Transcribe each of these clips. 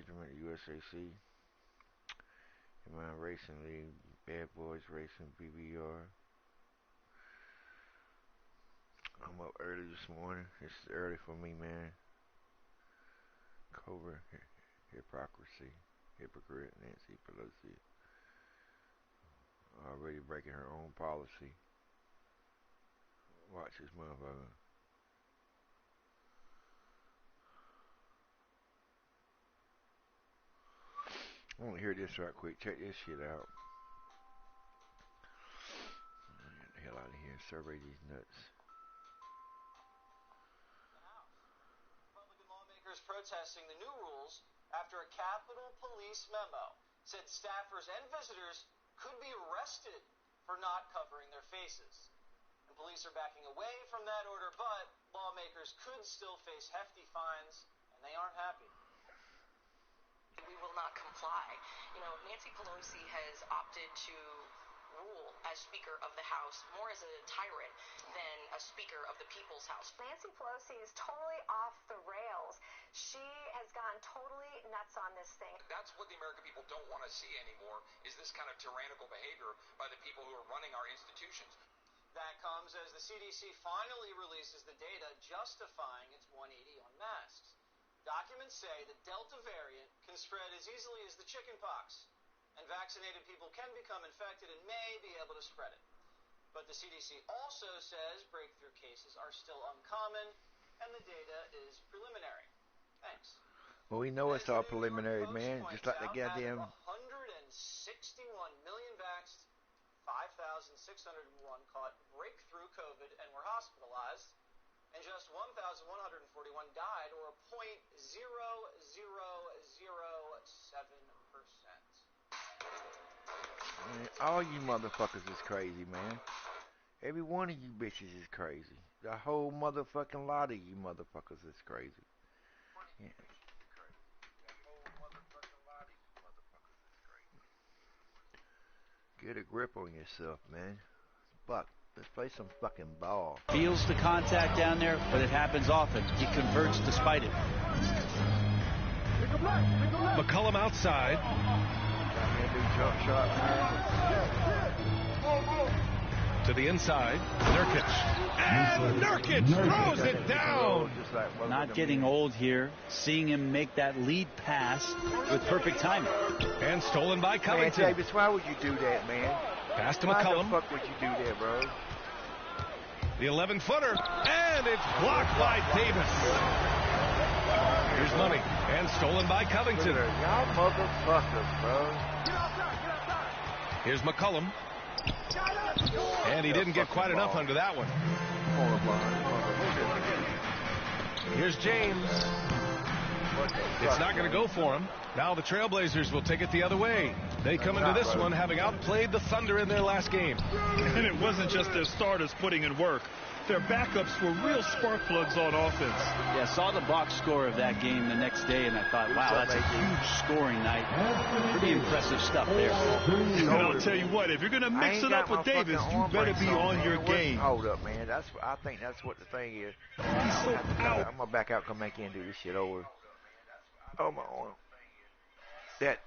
Tournament, USAC, Combined Racing League, Bad Boys Racing, BBR. I'm up early this morning. It's early for me, man. Cobra, hypocrisy, hypocrite, Nancy Pelosi. Already breaking her own policy. Watch this motherfucker. I want to hear this right quick. Check this shit out. Get the hell out of here. Survey these nuts. Republican lawmakers protesting the new rules after a Capitol Police memo said staffers and visitors could be arrested for not covering their faces. And police are backing away from that order, but lawmakers could still face hefty fines, and they aren't happy. We will not comply. You know, Nancy Pelosi has opted to rule as Speaker of the House more as a tyrant than a Speaker of the People's House. Nancy Pelosi is totally off the rails. She has gone totally nuts on this thing. That's what the American people don't want to see anymore, is this kind of tyrannical behavior by the people who are running our institutions. That comes as the CDC finally releases the data justifying its 180 on masks. Documents say the Delta variant can spread as easily as the chickenpox, and vaccinated people can become infected and may be able to spread it. But the CDC also says breakthrough cases are still uncommon, and the data is preliminary. Thanks. Well, we know it's all preliminary, man. Just like the goddamn 161 million vaxxed, 5,601 caught breakthrough COVID and were hospitalized, and just 1,141 died, or 0.0007%. All you motherfuckers is crazy, man. Every one of you bitches is crazy. The whole motherfucking lot of you motherfuckers is crazy. Yeah. Get a grip on yourself, man. Fuck. Let's play some fucking ball. Feels the contact down there, but it happens often. He converts despite it. McCullum outside. To the inside. Nurkic. And Nurkic throws it down. Not getting old here. Seeing him make that lead pass with perfect timing. And stolen by Covington. Man, Davis, why would you do that, man? Pass to McCullum. Why the fuck would you do that, bro? The 11-footer. And it's blocked by Davis. Here's money. And stolen by Covington. Y'all motherfuckers, bro. Here's McCullum. And he didn't get quite enough under that one. Here's James. It's not going to go for him. Now the Trailblazers will take it the other way. They come into this one having outplayed the Thunder in their last game. And it wasn't just their starters putting in work. Their backups were real spark plugs on offense. Yeah, saw the box score of that game the next day, and I thought, wow, that's a huge scoring night. Pretty impressive stuff there. And I'll tell you what, if you're going to mix it up with Davis, you better be on your game. Hold up, man. I think that's what the thing is. He's so out. I'm going to back out, come back in and do this shit over. Oh, my arm. That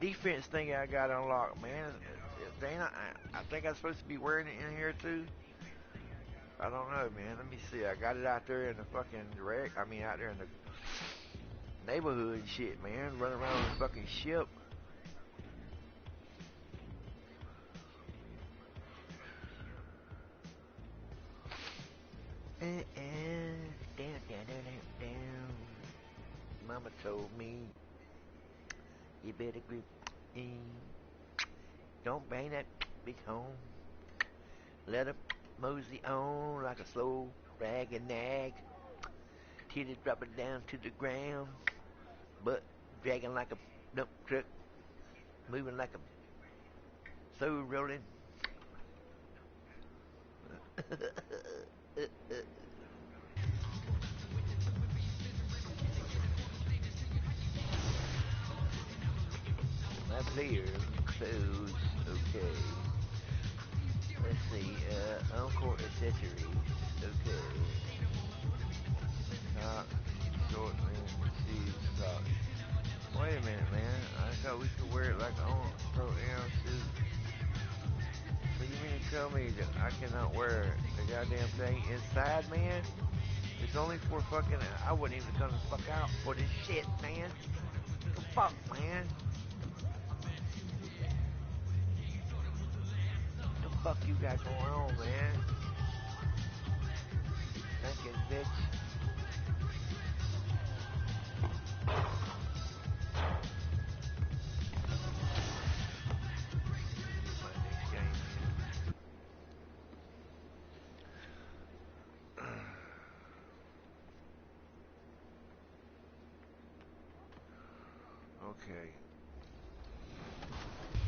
defense thing I got unlocked, man. Dana, I think I'm supposed to be wearing it in here too. I don't know, man. Let me see. I got it out there in the fucking out there in the neighborhood and shit, man. Running around with a fucking ship. Down. Mama told me you better grip in. Don't bang that bitch home. Let her mosey on like a slow rag and nag. Titty drop it down to the ground. Butt dragging like a dump truck. Moving like a soul rolling. My player clothes. Okay. Let's see. On-court accessories. Okay. a minute, man. I thought we could wear it like on pro suit. So you mean to tell me that I cannot wear the goddamn thing inside, man? It's only for fucking. I wouldn't even come the fuck out for this shit, man. The fuck, man. The fuck you got going on, man? Thank you, bitch. Okay.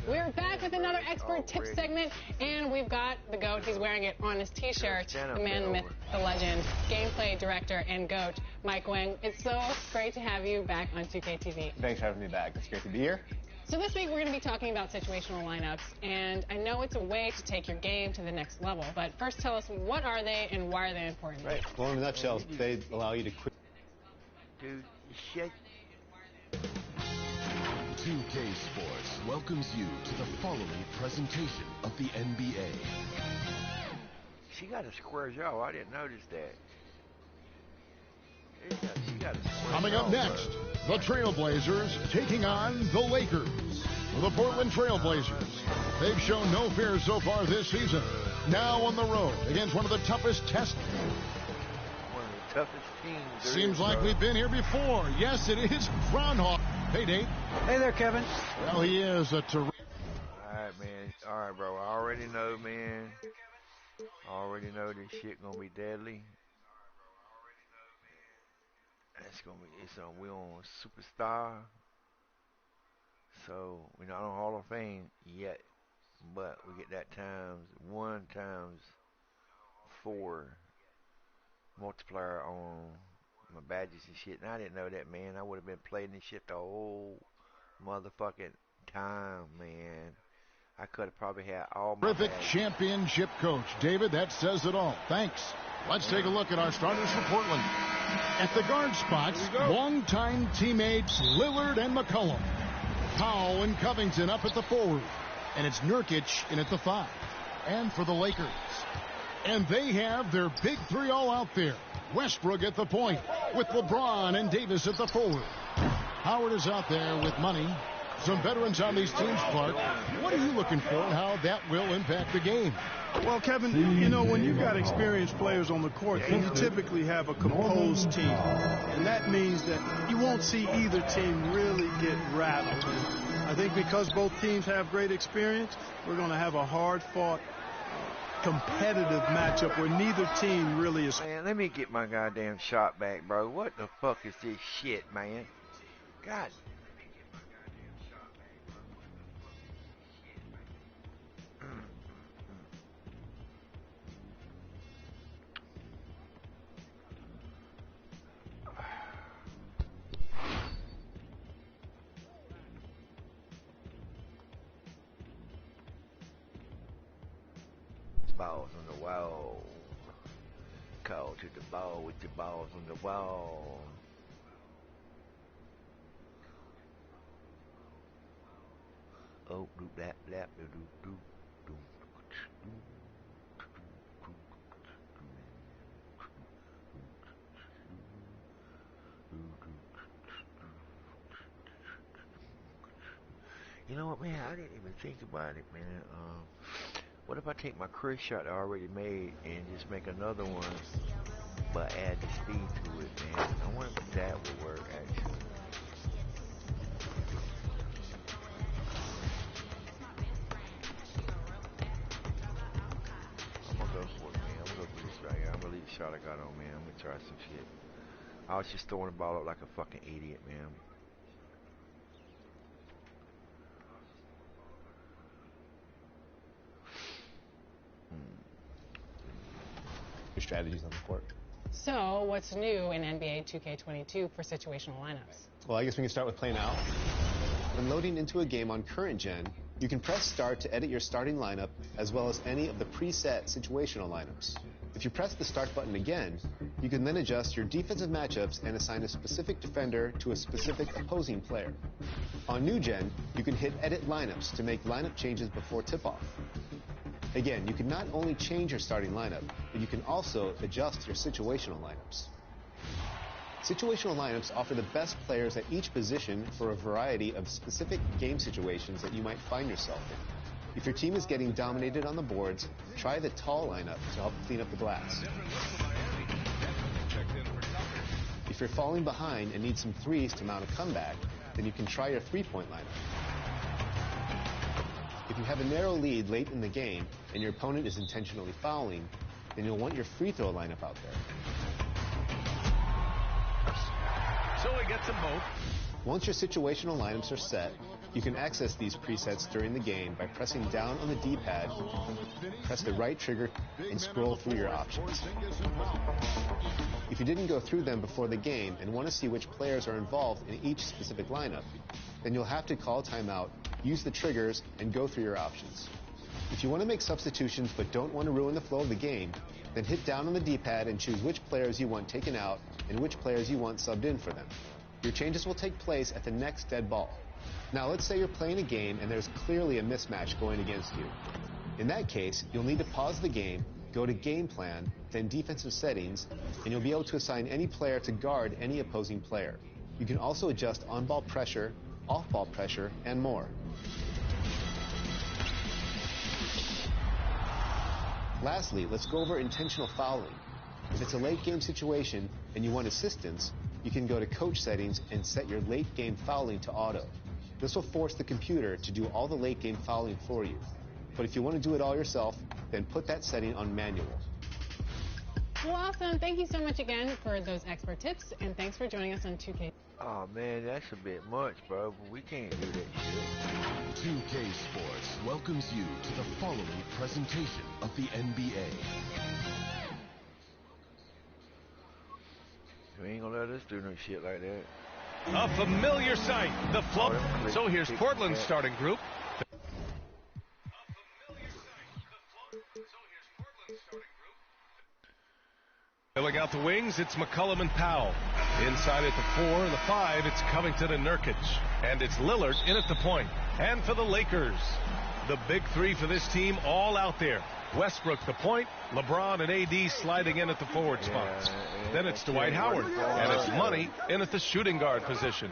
We're back with another expert tip segment, and we've got the GOAT. He's wearing it on his T-shirt. The man, the myth, the legend, gameplay director, and GOAT, Mike Wang. It's so great to have you back on 2K TV. Thanks for having me back. It's great to be here. So this week we're going to be talking about situational lineups, and I know it's a way to take your game to the next level, but first tell us, what are they and why are they important? Right. Well, in a nutshell, they allow you to quit. Dude, shit. 2K Sports welcomes you to the following presentation of the NBA. She got a square jaw. I didn't notice that. She got a square Coming up next, the Trailblazers taking on the Lakers. The Portland Trailblazers. They've shown no fear so far this season. Now on the road against one of the toughest tests. One of the toughest teams. Seems like we've been here before. Yes, it is Groundhog. Hey, Dave. Hey there, Kevin. Well, he is a terrific. All right, man. All right, bro. I already know, man. I already know this shit gonna be deadly. It's gonna be. We on Superstar. So we're not on Hall of Fame yet, but we get that times 1 times 4 multiplier on my badges and shit. And I didn't know that, man. I would have been playing this shit the whole motherfucking time, man. I could have probably had all my Terrific championship coach. David, that says it all. Thanks. Let's take a look at our starters for Portland. At the guard spots, longtime teammates Lillard and McCollum. Powell and Covington up at the forward. And it's Nurkic in at the 5. And for the Lakers. And they have their big 3 all out there. Westbrook at the point with LeBron and Davis at the forward. Howard is out there with money. Some veterans on these teams, Clark. What are you looking for and how that will impact the game? Well, Kevin, you know, when you've got experienced players on the court, you typically have a composed team. And that means that you won't see either team really get rattled. I think because both teams have great experience, we're going to have a hard-fought, competitive matchup where neither team really is. Man, let me get my goddamn shot back, bro. What the fuck is this shit, man? God. Balls on the wall. Call to the ball with the balls on the wall. Oh, do blap blap do do do. You know what, man? I didn't even think about it, man. What if I take my career shot I already made and just make another one, but add the speed to it, man? I wonder if that would work, actually. I'm gonna go for it, man. I'm gonna go for this right here. I'm gonna leave the shot I got on, man. I'm gonna try some shit. I was just throwing the ball up like a fucking idiot, man. Your strategies on the court. So what's new in NBA 2K22 for situational lineups? Well, I guess we can start with play now. When loading into a game on current gen, you can press start to edit your starting lineup as well as any of the preset situational lineups. If you press the start button again, you can then adjust your defensive matchups and assign a specific defender to a specific opposing player. On New Gen, you can hit Edit Lineups to make lineup changes before tip-off. Again, you can not only change your starting lineup, but you can also adjust your situational lineups. Situational lineups offer the best players at each position for a variety of specific game situations that you might find yourself in. If your team is getting dominated on the boards, try the tall lineup to help clean up the glass. If you're falling behind and need some threes to mount a comeback, then you can try your three-point lineup. If you have a narrow lead late in the game and your opponent is intentionally fouling, then you'll want your free throw lineup out there. So he gets them both. Once your situational lineups are set, you can access these presets during the game by pressing down on the D-pad, press the right trigger, and scroll through your options. If you didn't go through them before the game and want to see which players are involved in each specific lineup, then you'll have to call timeout, use the triggers, and go through your options. If you want to make substitutions but don't want to ruin the flow of the game, then hit down on the D-pad and choose which players you want taken out and which players you want subbed in for them. Your changes will take place at the next dead ball. Now let's say you're playing a game and there's clearly a mismatch going against you. In that case, you'll need to pause the game, go to Game Plan, then Defensive Settings, and you'll be able to assign any player to guard any opposing player. You can also adjust on-ball pressure, off-ball pressure, and more. Lastly, let's go over intentional fouling. If it's a late game situation and you want assistance, you can go to Coach Settings and set your late game fouling to auto. This will force the computer to do all the late game fouling for you. But if you want to do it all yourself, then put that setting on manual. Well, awesome. Thank you so much again for those expert tips, and thanks for joining us on 2K. Oh man, that's a bit much, bro. We can't do that shit. 2K Sports welcomes you to the following presentation of the NBA. You ain't gonna let us do no shit like that. A familiar sight, the flow. So here's Portland's starting group. Filling out the wings, it's McCollum and Powell. Inside at the 4 and the 5, it's Covington and Nurkic. And it's Lillard in at the point. And for the Lakers, the big three for this team all out there. Westbrook the point, LeBron and AD sliding in at the forward spots. Then it's Dwight Howard, and it's Money in at the shooting guard position.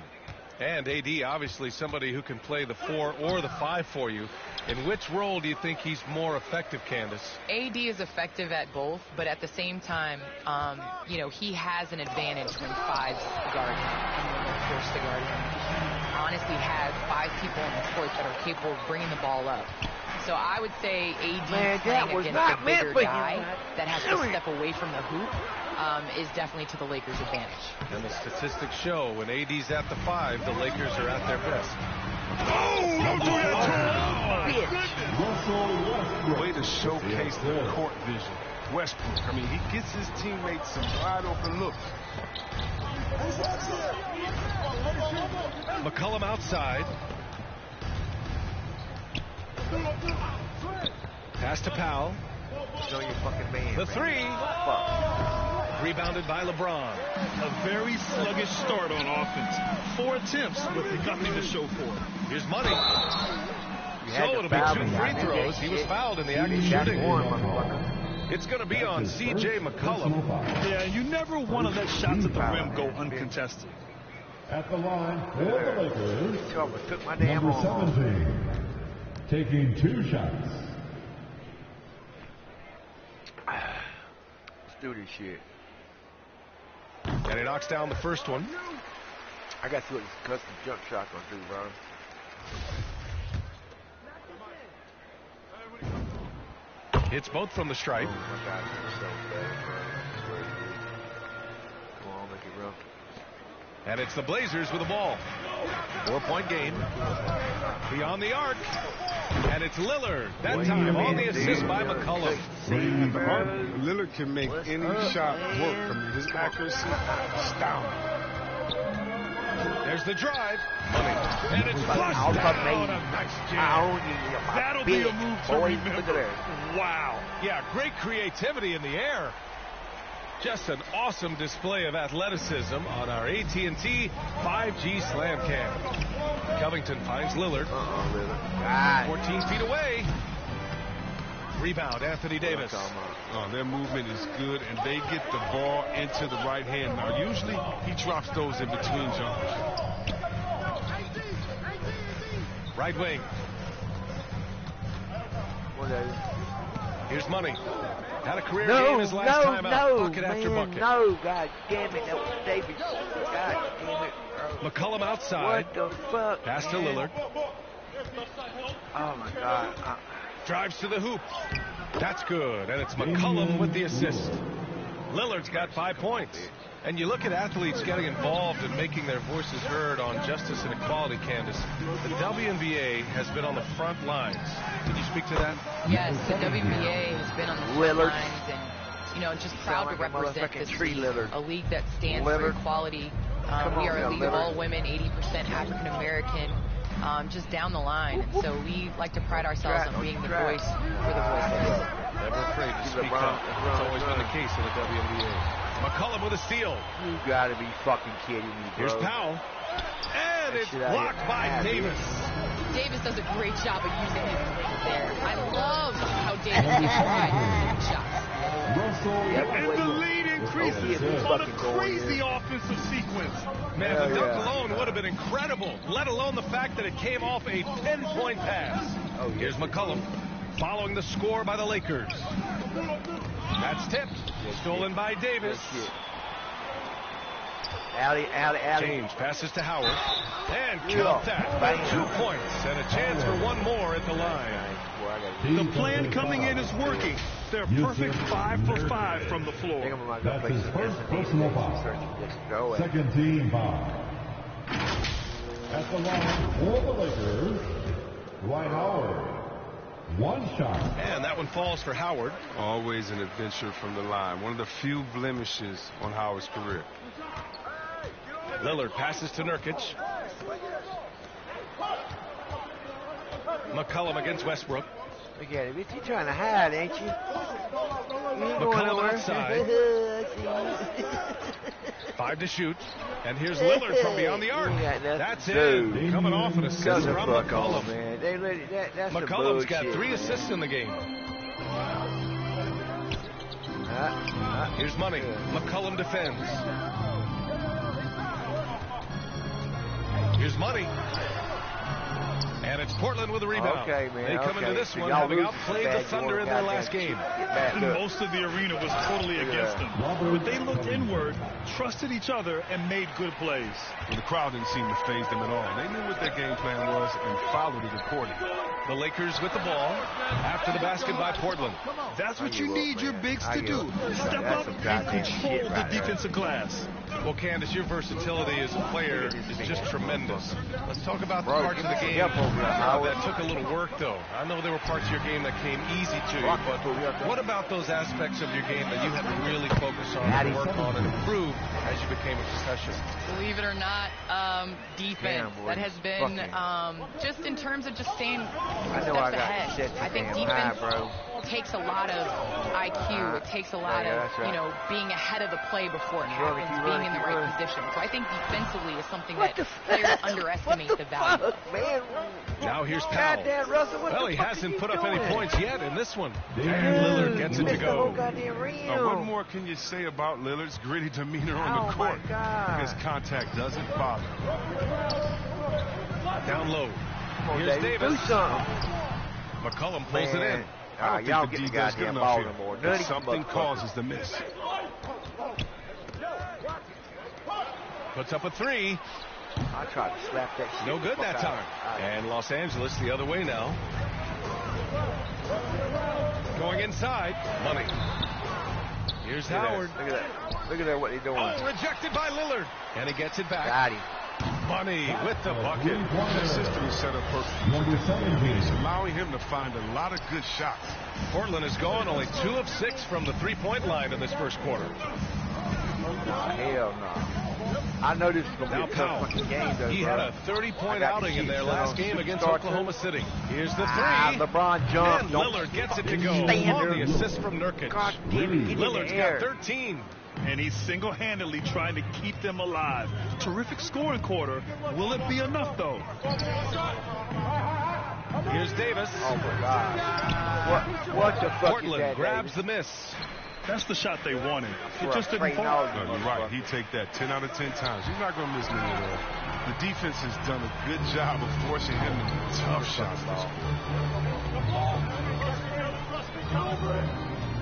And AD, obviously somebody who can play the 4 or the 5 for you. In which role do you think he's more effective, Candace? AD is effective at both, but at the same time, you know, he has an advantage when 5's guard him and when they're forced to guard him. He honestly has 5 people on the court that are capable of bringing the ball up. So I would say AD playing against a bigger guy that has to step away from the hoop is definitely to the Lakers' advantage. And the statistics show when AD's at the 5, the Lakers are at their best. Oh, don't do that to him! Way to showcase the court vision. Westbrook, I mean, he gets his teammates some wide open looks. McCollum outside. Pass to Powell. Show your fucking man. The 3. Rebounded by LeBron. A very sluggish start on offense. 4 attempts, but nothing to show for it. Here's Money. So it'll be 2 free throws. He was fouled in the act of shooting. It's going to be on C.J. McCollum. Yeah, you never want to let shots at the rim go uncontested. At the line for the Lakers, took my damn number 17, taking 2 shots. Let's do this shit. And he knocks down the first one. I got to see what this custom jump shot gonna do, bro. It's both from the stripe. Oh my God, this is so bad, bro. Come on, make it rough. And it's the Blazers with the ball. 4-point game. Beyond the arc. And it's Lillard. That time on the assist by McCollum. Lillard can make any shot work. I mean, his accuracy, astounding. There's the drive. Money. And it's flushed down. A nice jam. That'll be a move to remember. Wow. Yeah, great creativity in the air. Just an awesome display of athleticism on our AT&T 5G Slam Cam. Covington finds Lillard. 14 feet away. Rebound, Anthony Davis. Oh, their movement is good, and they get the ball into the right hand. Now, usually he drops those in between jumpers. Right wing. Here's Money. Had a career game his last time out. Bucket after bucket. No, God damn it. That was Davis. God damn it, bro. McCollum outside. What the fuck? Pass to Lillard. Oh, my God. Drives to the hoop. That's good. And it's McCollum with the assist. Lillard's got 5 points. And you look at athletes getting involved and making their voices heard on justice and equality, Candace. The WNBA has been on the front lines. Can you speak to that? Yes, the WNBA has been on the front lines and, you know, just proud to represent this league, a league that stands for equality. We are a league of all women, 80% African American, just down the line. And so we like to pride ourselves on being the voice for the voiceless. Never afraid to speak up. It's always been the case in the WNBA. McCollum with a steal. You gotta be fucking kidding me, bro. Here's Powell. And it's blocked by Davis. Davis does a great job of using his legs there. I love how Davis gets wide with shots. And the lead increases on a crazy offensive sequence. Man, the dunk alone would have been incredible, let alone the fact that it came off a pinpoint pass. Here's McCollum following the score by the Lakers. That's tipped. Stolen by Davis. James passes to Howard. And count that. 2 points and a chance for one more at the line. The plan coming in is working. They're perfect 5 for 5 from the floor. That's his first personal foul. Second team foul. At the line for the Lakers, Dwight Howard. One shot. And that one falls for Howard. Always an adventure from the line. One of the few blemishes on Howard's career. Lillard passes to Nurkic. McCollum against Westbrook. Look at him. You're trying to hide, ain't you? McCollum outside. 5 to shoot. And here's Lillard from beyond the arc. That's it. Coming off an assist from McCollum. McCollum's got 3 assists in the game. Here's Money. McCollum defends. Here's Money. And it's Portland with a rebound. Okay, man. They come into this one having outplayed the Thunder in their last game. Most of the arena was totally against them. But they looked inward, trusted each other, and made good plays. Well, the crowd didn't seem to faze them at all. They knew what their game plan was and followed it accordingly. The Lakers with the ball after the basket by Portland. That's what you need your bigs to do. Step up and control the defensive glass. Well, Candace, your versatility as a player is just tremendous. Let's talk about the parts of the game that took a little work, though. I know there were parts of your game that came easy to you, but what about those aspects of your game that you had to really focus on and work on and improve as you became a professional? Believe it or not, defense. That has been just in terms of just staying steps ahead. I think defense takes a lot of IQ. It takes a lot of, you know, being ahead of the play before it happens, being in the right position. So I think defensively is something that players underestimate the value of. Now here's Powell. Well, he hasn't put up any points yet in this one. And Lillard gets it to go. What more can you say about Lillard's gritty demeanor on the court? His contact doesn't bother. Down low. Here's Davis. McCollum pulls it in. I don't think the D does good enough here. But something causes the miss. Puts up a 3. I tried to slap that shit. No good that time. And Los Angeles the other way now. Going inside. Money. Here's Howard. Look at that. Look at that, what they're doing. Oh, rejected by Lillard. And he gets it back. Got him. Money with the bucket. The system is set up perfectly. It's allowing him to find a lot of good shots. Portland has gone only 2 of 6 from the 3-point line in this first quarter. Hell no. I know this is going to be a tough fucking game, though. He had a 30-point outing in their last game against Oklahoma City. Here's the three. LeBron jumped. And Lillard gets it to go on the assist from Nurkic. Lillard's got 13. And he's single-handedly trying to keep them alive. Terrific scoring quarter. Will it be enough, though? Here's Davis. Oh, my God. What the fuck Portland is that, grabs Davis? the miss. That's the shot they wanted. It just didn't fall. No, you're right. He'd take that 10 out of 10 times. He's not going to miss many at all. The defense has done a good job of forcing him to make tough shots.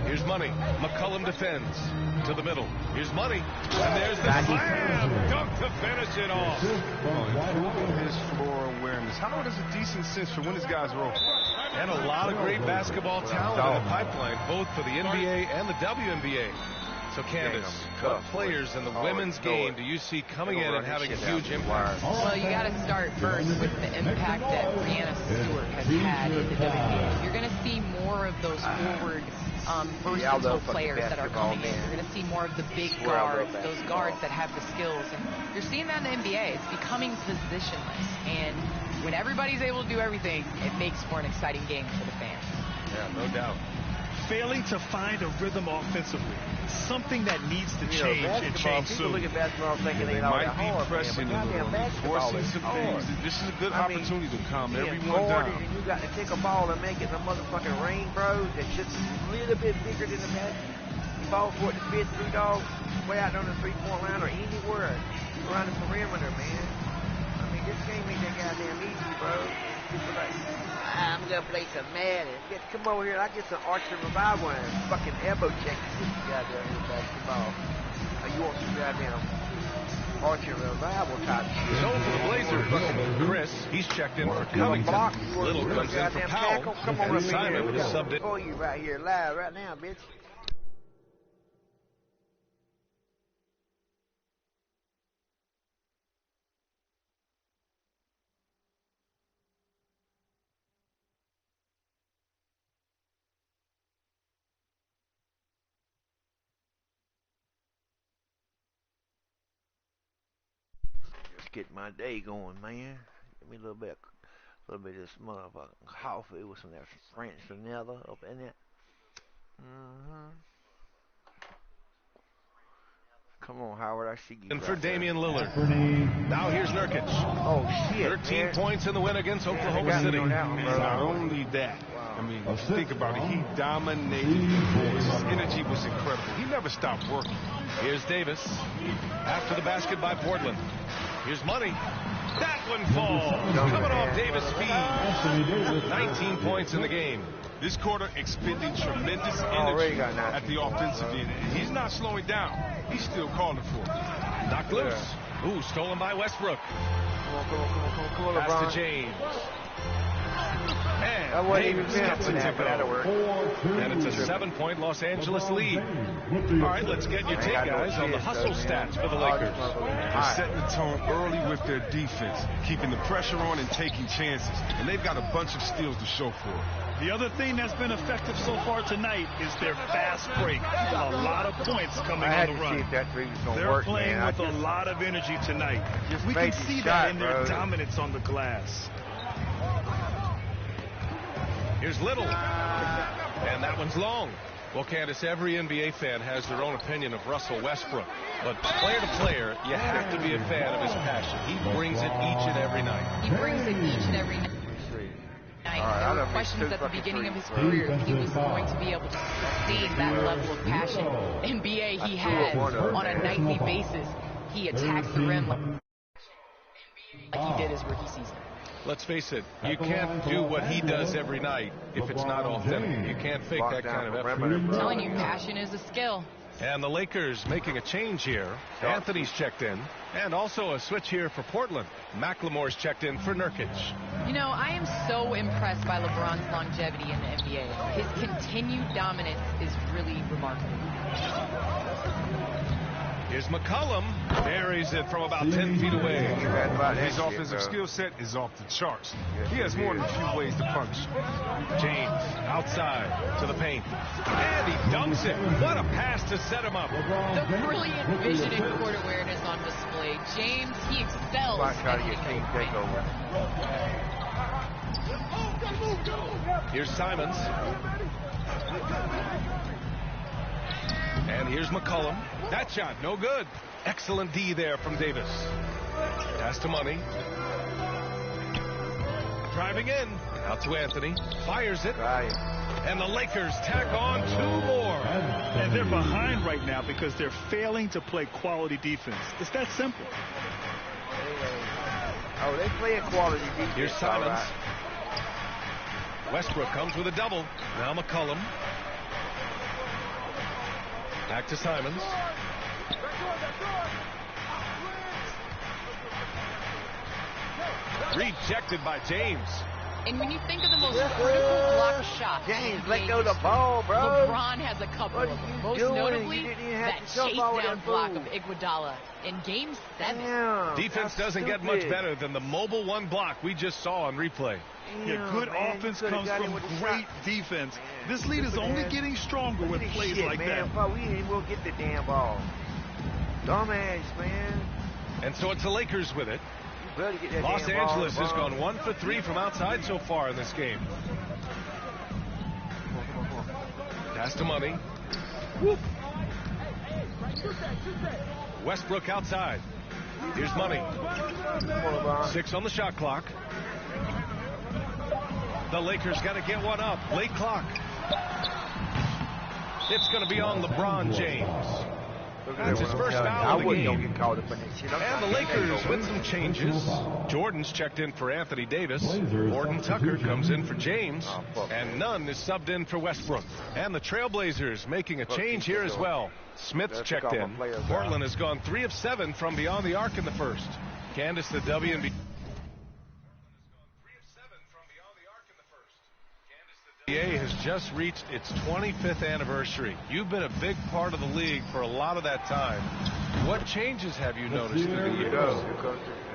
Here's Money. McCollum defends to the middle. Here's Money. And there's the slam dunk to finish it off. Improving his floor awareness. Howard has a decent sense for when his guys are open. And a lot of great basketball talent in the pipeline, both for the NBA and the WNBA. So, Candace, what players in the women's game do you see coming in and having a huge impact? Well, you got to start first with the impact that Brianna Stewart has had in the WNBA. You're going to see more of those forward versatile players that are coming in. You're going to see more of the big guards, those guards that have the skills. And you're seeing that in the NBA. It's becoming positionless. And when everybody's able to do everything, it makes for an exciting game for the fans. Yeah, no doubt. Failing to find a rhythm offensively. Something that needs to change and change soon. Look at basketball thinking they might be pressing a little, forcing some things. This is a good opportunity to calm everyone down. And you got to take a ball and make it in a motherfucking rain, bro. That's just a little bit bigger than the basket. You ball for it to fit through, dog, way out on the 3-point line or anywhere around the perimeter, man. I mean, this game ain't that goddamn easy, bro. People like, I'm gonna play some Madden. Come over here, I get some Archer Revival and fucking elbow check this goddamn basketball. You want some goddamn Archer Revival type shit. So for the Blazers, Chris, he's checked in for Covington. Little comes in for Powell. Come on and Simon is subbed in. Oh, you right here live right now, bitch. Get my day going, man. Give me a little bit of this motherfucking coffee with some of that French vanilla up in it. Come on, Howard, I see you. And for Damian Lillard. Now here's Nurkic. Oh, shit, 13 points in the win against Oklahoma City. Not only that, I mean, think about it. He dominated the court. His energy was incredible. He never stopped working. Here's Davis. After the basket by Portland. Here's Money. That one falls. Coming off Davis' feed. 19 points in the game. This quarter expending tremendous energy at the offensive end. He's not slowing down. He's still calling for it. Knocked loose. Ooh, stolen by Westbrook. Come on, Pass to James. And Davis gets it to go. And it's a 7-point Los Angeles lead. All right, let's get your take, guys, on the hustle stats for the Lakers. They're setting the tone early with their defense, keeping the pressure on and taking chances. And they've got a bunch of steals to show for it. The other thing that's been effective so far tonight is their fast break. A lot of points coming on the run. They're playing with a lot of energy tonight. We can see that in their dominance on the glass. Here's Little. And that one's long. Well, Candace, every NBA fan has their own opinion of Russell Westbrook. But player to player, you have to be a fan of his passion. He brings it each and every night. He brings it each and every night. There were questions at the beginning of his career if he was going to be able to sustain that level of passion. NBA he has on a nightly basis. He attacks the rim like he did his rookie season. Let's face it, you can't do what he does every night if it's not authentic. You can't fake that kind of effort. I'm telling you, passion is a skill. And the Lakers making a change here. Anthony's checked in. And also a switch here for Portland. McLemore's checked in for Nurkic. You know, I am so impressed by LeBron's longevity in the NBA. His continued dominance is really remarkable. Here's McCollum. Buries it from about 10 feet away. His offensive skill set is off the charts. He has more than a few ways to punish. James outside to the paint. And he dunks it. What a pass to set him up. The brilliant vision and court awareness on display James, he excels. Try to get team takeover. Here's Simons. And here's McCullum. That shot, no good. Excellent D there from Davis. Pass to Money. Driving in. Out to Anthony. Fires it. And the Lakers tack on 2 more. And they're behind right now because they're failing to play quality defense. It's that simple. Oh, they play a quality defense. Here's Simons. Right. Westbrook comes with a double. Now McCullum. Back to Simons. Rejected by James. And when you think of the most critical block shot, James, let go the ball, bro. LeBron has a couple of them. Most notably, that chase-down block of Iguodala in Game 7. Damn, defense doesn't get much better than the mobile 1 block we just saw on replay. Yeah, good offense comes from great defense. This lead is only getting stronger with plays like that. We ain't will get the damn ball. Dumbass, man. And so it's the Lakers with it. Los Angeles has gone 1 for 3 from outside so far in this game. Pass to Money. Whoop. Westbrook outside. Here's Money. 6 on the shot clock. The Lakers got to get one up. Late clock. It's going to be on LeBron James. That's his first foul of the game. And the Lakers with some changes. Jordan's checked in for Anthony Davis. Gordon Tucker comes in for James. And Nunn is subbed in for Westbrook. And the Trailblazers making a change here as well. Smith's checked in. Portland has gone 3 of 7 from beyond the arc in the first. Candace, the WNBA has just reached its 25th anniversary. You've been a big part of the league for a lot of that time. What changes have you noticed through the years?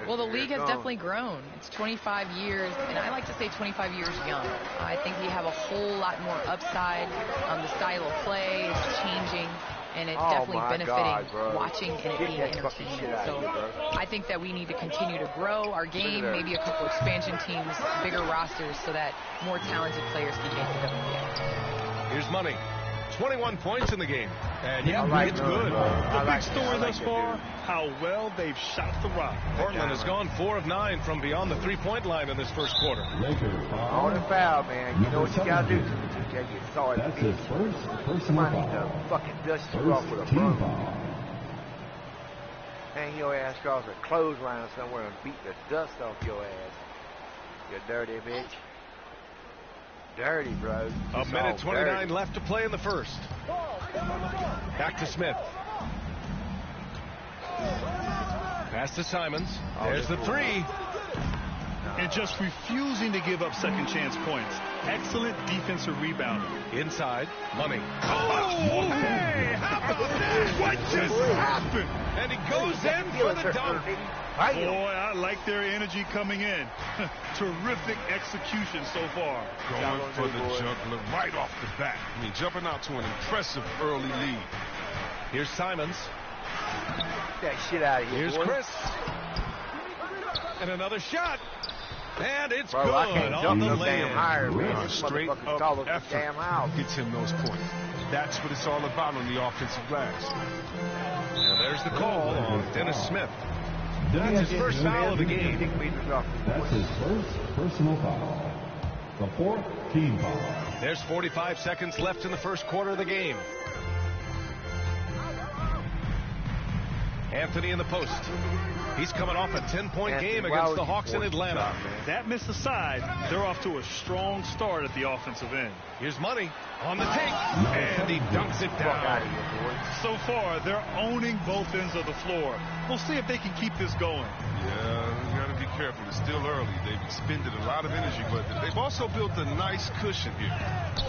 Well, the league has definitely grown. It's 25 years, and I like to say 25 years young. I think we have a whole lot more upside. The style of play is changing, and it's definitely benefiting watching and it being entertaining. So I think that we need to continue to grow our game, maybe a couple expansion teams, bigger rosters, so that more talented players can get to the WNBA. Here's Money. 21 points in the game. And it's good. The big story thus far, how well they've shot the rock. Portland has gone 4 of 9 from beyond the 3-point line in this first quarter. On the foul, man. You know what you got to do. You saw it. That's his first personal foul. Fucking dust you off with a broom. Hang your ass across a clothesline somewhere and beat the dust off your ass. You dirty bitch. Dirty, bro. A minute 29 left to play in the first. Back to Smith. Pass to Simons. There's the 3. And just refusing to give up second chance points. Excellent defensive rebounding. Inside, Money. Oh, hey, how about that? What just happened? And he goes in for the dunk. Boy, I like their energy coming in. Terrific execution so far. Going for the juggler right off the bat. I mean, jumping out to an impressive early lead. Here's Simons. Get that shit out of here, Here's boy. Chris. And another shot. And it's good on the layup. Straight up effort gets him those points. That's what it's all about on the offensive glass. And there's the call on Dennis Smith. That's his first foul of the game. That's his first personal foul. The 4th team foul. There's 45 seconds left in the first quarter of the game. Anthony in the post. He's coming off a 10-point game against the Hawks in Atlanta. That missed aside. They're off to a strong start at the offensive end. Here's Money on the take, and he dunks it down. So far, they're owning both ends of the floor. We'll see if they can keep this going. Yeah, you got to be careful. It's still early. They've expended a lot of energy, but they've also built a nice cushion here.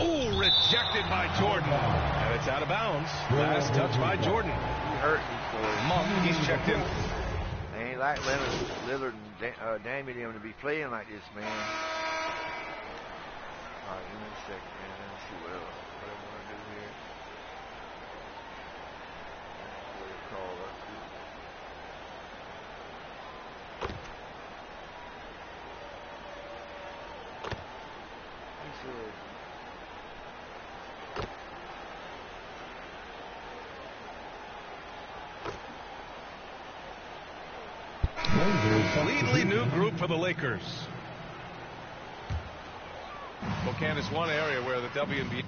Oh, rejected by Jordan. And it's out of bounds. Last touch by Jordan. He hurt me for Monk, he's checked in. They ain't like Lillard and Damian to be playing like this, man. All right, give me a second, man. Let me see what I want to do here. Call up. completely new group for the Lakers. Well, Candace, one area where the WNBA...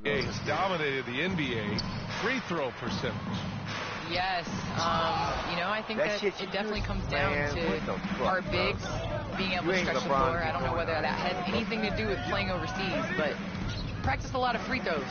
has dominated the NBA free throw percentage. Yes, I think that it definitely comes down to our bigs being able to stretch the floor. I don't know whether that has anything to do with playing overseas, but practiced a lot of free throws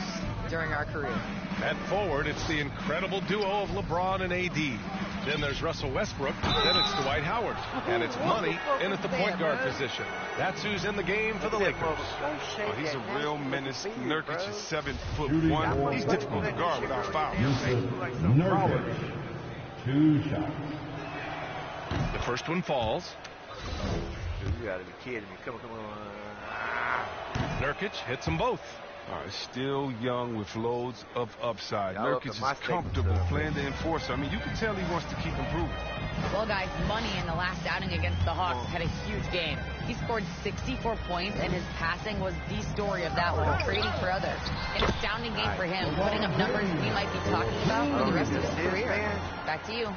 during our career. At forward, it's the incredible duo of LeBron and AD. Then there's Russell Westbrook. Then it's Dwight Howard. And it's Money in at the point guard position. That's who's in the game for the Lakers. Oh, he's a real menace. Nurkic is 7'1". He's difficult to guard without foul. Nurkic, 2 shots. The first one falls. You gotta be kidding me. Come on. Nurkic hits them both. Still young with loads of upside. Nurkic is comfortable playing the enforcer. I mean, you can tell he wants to keep improving. Well, guys, Money in the last outing against the Hawks had a huge game. He scored 64 points, and his passing was the story of that one, creating for others. An astounding game for him, putting up numbers we might be talking about for the rest of his career. Back to you.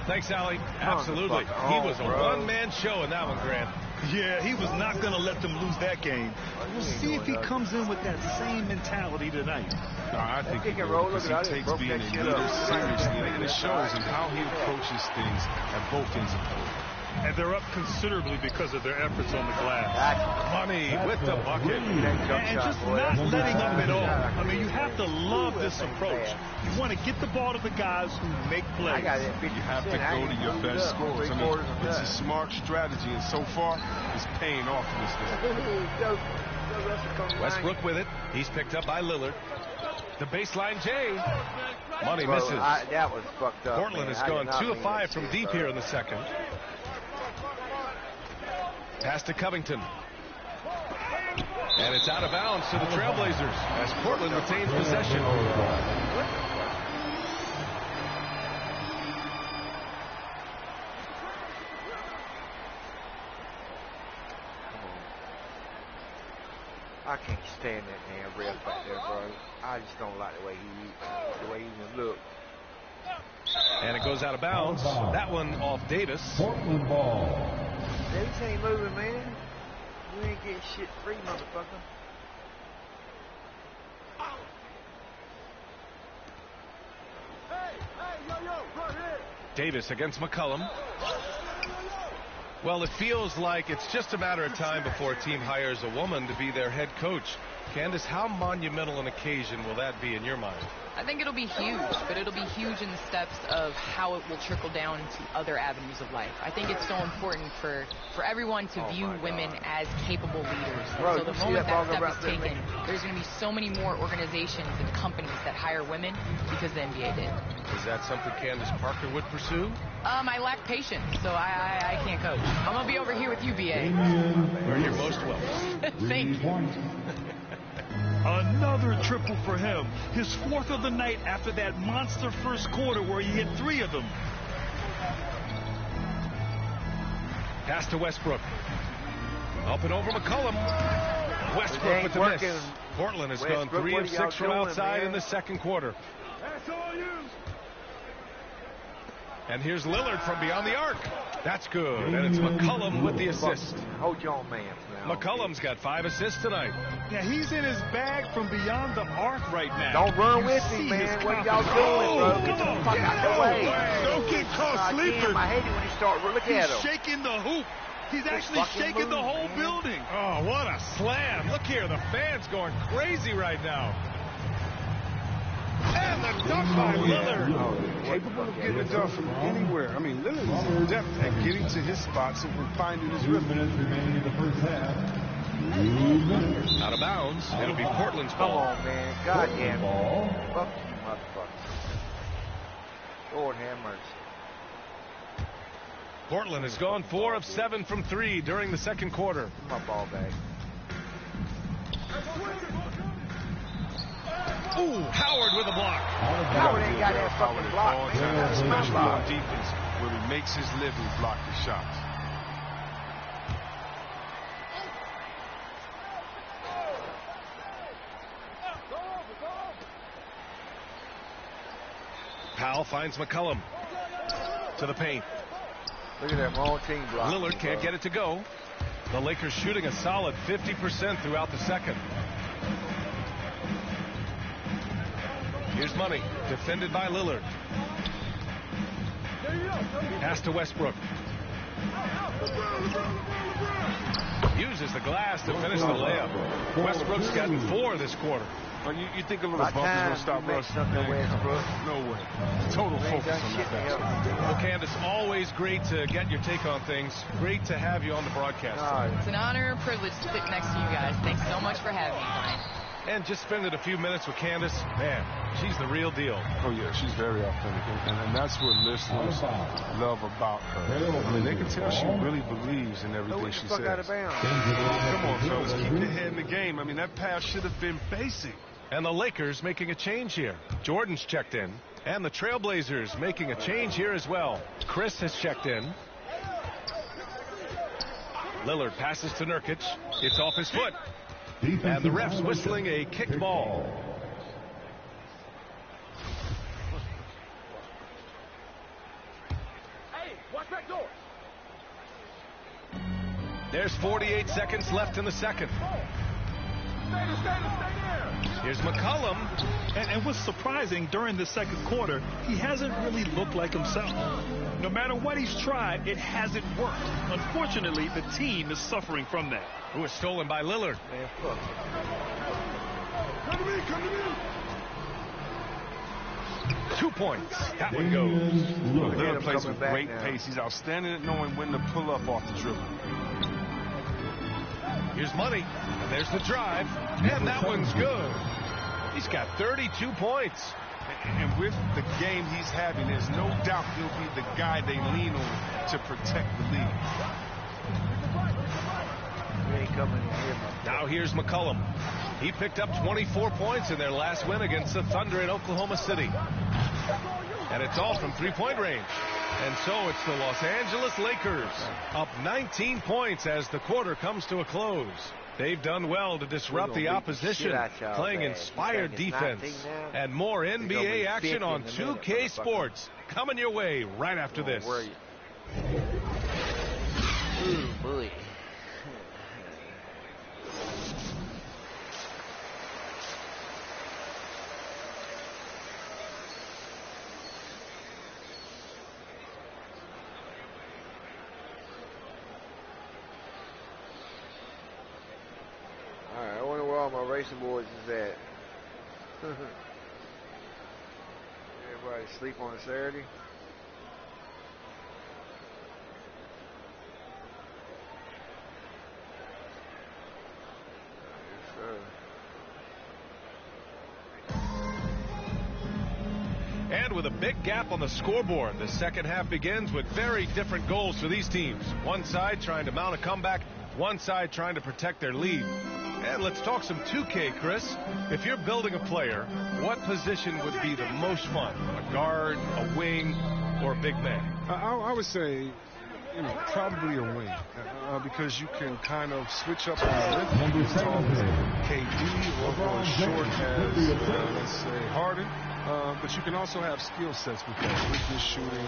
Thanks, Allie. Absolutely. He was a one-man show in that one, Grant. Yeah, he was not going to let them lose that game. We'll see if he comes in with that same mentality tonight. No, I think he will, because he takes being a leader seriously, and it shows in how he approaches things at both ends of the court. And they're up considerably because of their efforts on the glass. Money with the bucket. And just not letting up at all. I mean, you have to love this approach. You want to get the ball to the guys who make plays. You have to go to your best scorers. I mean, it's a smart strategy, and so far, it's paying off in this game. Westbrook with it. He's picked up by Lillard. The baseline J. Money misses. That was fucked up. Portland has gone 2 of 5 from deep here in the second. Pass to Covington. And it's out of bounds to the Trailblazers as Portland retains possession. I can't stand that damn ref back there, bro. I just don't like the way he even look. And it goes out of bounds. That one off Davis. Portland ball. Davis ain't moving, man. You ain't getting shit free, motherfucker. Davis against McCollum. Well, it feels like it's just a matter of time before a team hires a woman to be their head coach. Candace, how monumental an occasion will that be in your mind? I think it'll be huge, but it'll be huge in the steps of how it will trickle down into other avenues of life. I think it's so important for everyone to view women as capable leaders. Bro, so the moment that step is taken, there's going to be so many more organizations and companies that hire women because the NBA did. Is that something Candace Parker would pursue? I lack patience, so I can't coach. I'm going to be over here with you, BA. Where you're most welcome. Thank you. Another triple for him. His 4th of the night after that monster first quarter where he hit 3 of them. Pass to Westbrook. Up and over McCollum. Westbrook with the miss. Portland has gone 3 of 6 from outside in the second quarter. And here's Lillard from beyond the arc. That's good. And it's McCollum with the assist. Hold your own man now. McCollum's got 5 assists tonight. Yeah, he's in his bag from beyond the arc right now. Don't run with me, man. What y'all doing, bro? Get the fuck out the way. Don't get caught sleeping. I hate it when you start looking at him. He's shaking the hoop. He's actually shaking the whole building. Oh, what a slam. Look here. The fans going crazy right now. And the dunk by Lillard. Capable of getting it done from anywhere. I mean, Lillard is adept at getting to his spots and finding his rhythm. 2 minutes remaining in the first half. 2 minutes. Out of bounds. It'll be Portland's ball. Come on, man. God damn it. Fuck you, motherfucker. Lord have mercy. Portland has gone 4 of 7 from 3 during the second quarter. My ball back. Ooh, Howard with a block. Howard ain't got that fucking block, man. Especially on defense, where he makes his living blocking shots. Ball finds McCollum. To the paint. Look at that, my whole team blocking. Lillard can't get it to go. The Lakers shooting a solid 50% throughout the second. Here's Money, defended by Lillard. Pass to Westbrook. Uses the glass to finish the layup. Westbrook's gotten 4 this quarter. You think a little bump is going to stop Russ? No way. Total focus on that basketball. Well, Candace, always great to get your take on things. Great to have you on the broadcast. It's an honor and privilege to sit next to you guys. Thanks so much for having me tonight. And just spending a few minutes with Candace, man, she's the real deal. Oh, yeah, she's very authentic. And that's what listeners love about her. I mean, they can tell she really believes in everything she says. Come on, fellas, keep your head in the game. I mean, that pass should have been basic. And the Lakers making a change here. Jordan's checked in. And the Trailblazers making a change here as well. Chris has checked in. Lillard passes to Nurkic. It's off his foot. And the ref's whistling a kicked ball. Hey, watch that door. There's 48 seconds left in the second. Stay there. Here's McCollum. And what's surprising, during the second quarter, he hasn't really looked like himself. No matter what he's tried, it hasn't worked. Unfortunately, the team is suffering from that. Who was stolen by Lillard. Come to me. 2 points. That one goes. Lillard plays with great pace. He's outstanding at knowing when to pull up off the dribble. Here's Money. And there's the drive. And that one's good. He's got 32 points. And with the game he's having, there's no doubt he'll be the guy they lean on to protect the lead. Now here's McCollum. He picked up 24 points in their last win against the Thunder in Oklahoma City. And it's all from three-point range. And so it's the Los Angeles Lakers up 19 points as the quarter comes to a close. They've done well to disrupt the opposition, playing inspired defense. And more NBA action on 2K Sports coming your way right after this. Ooh, boy. Alright, I wonder where all my racing boards is at. Everybody sleep on a Saturday? And with a big gap on the scoreboard, the second half begins with very different goals for these teams. One side trying to mount a comeback, one side trying to protect their lead. And let's talk some 2K, Chris. If you're building a player, what position would be the most fun? A guard, a wing, or a big man? I would say, probably a wing. Because you can kind of switch up on KD or go as short as, let's say, Harden. But you can also have skill sets with that, quickness shooting,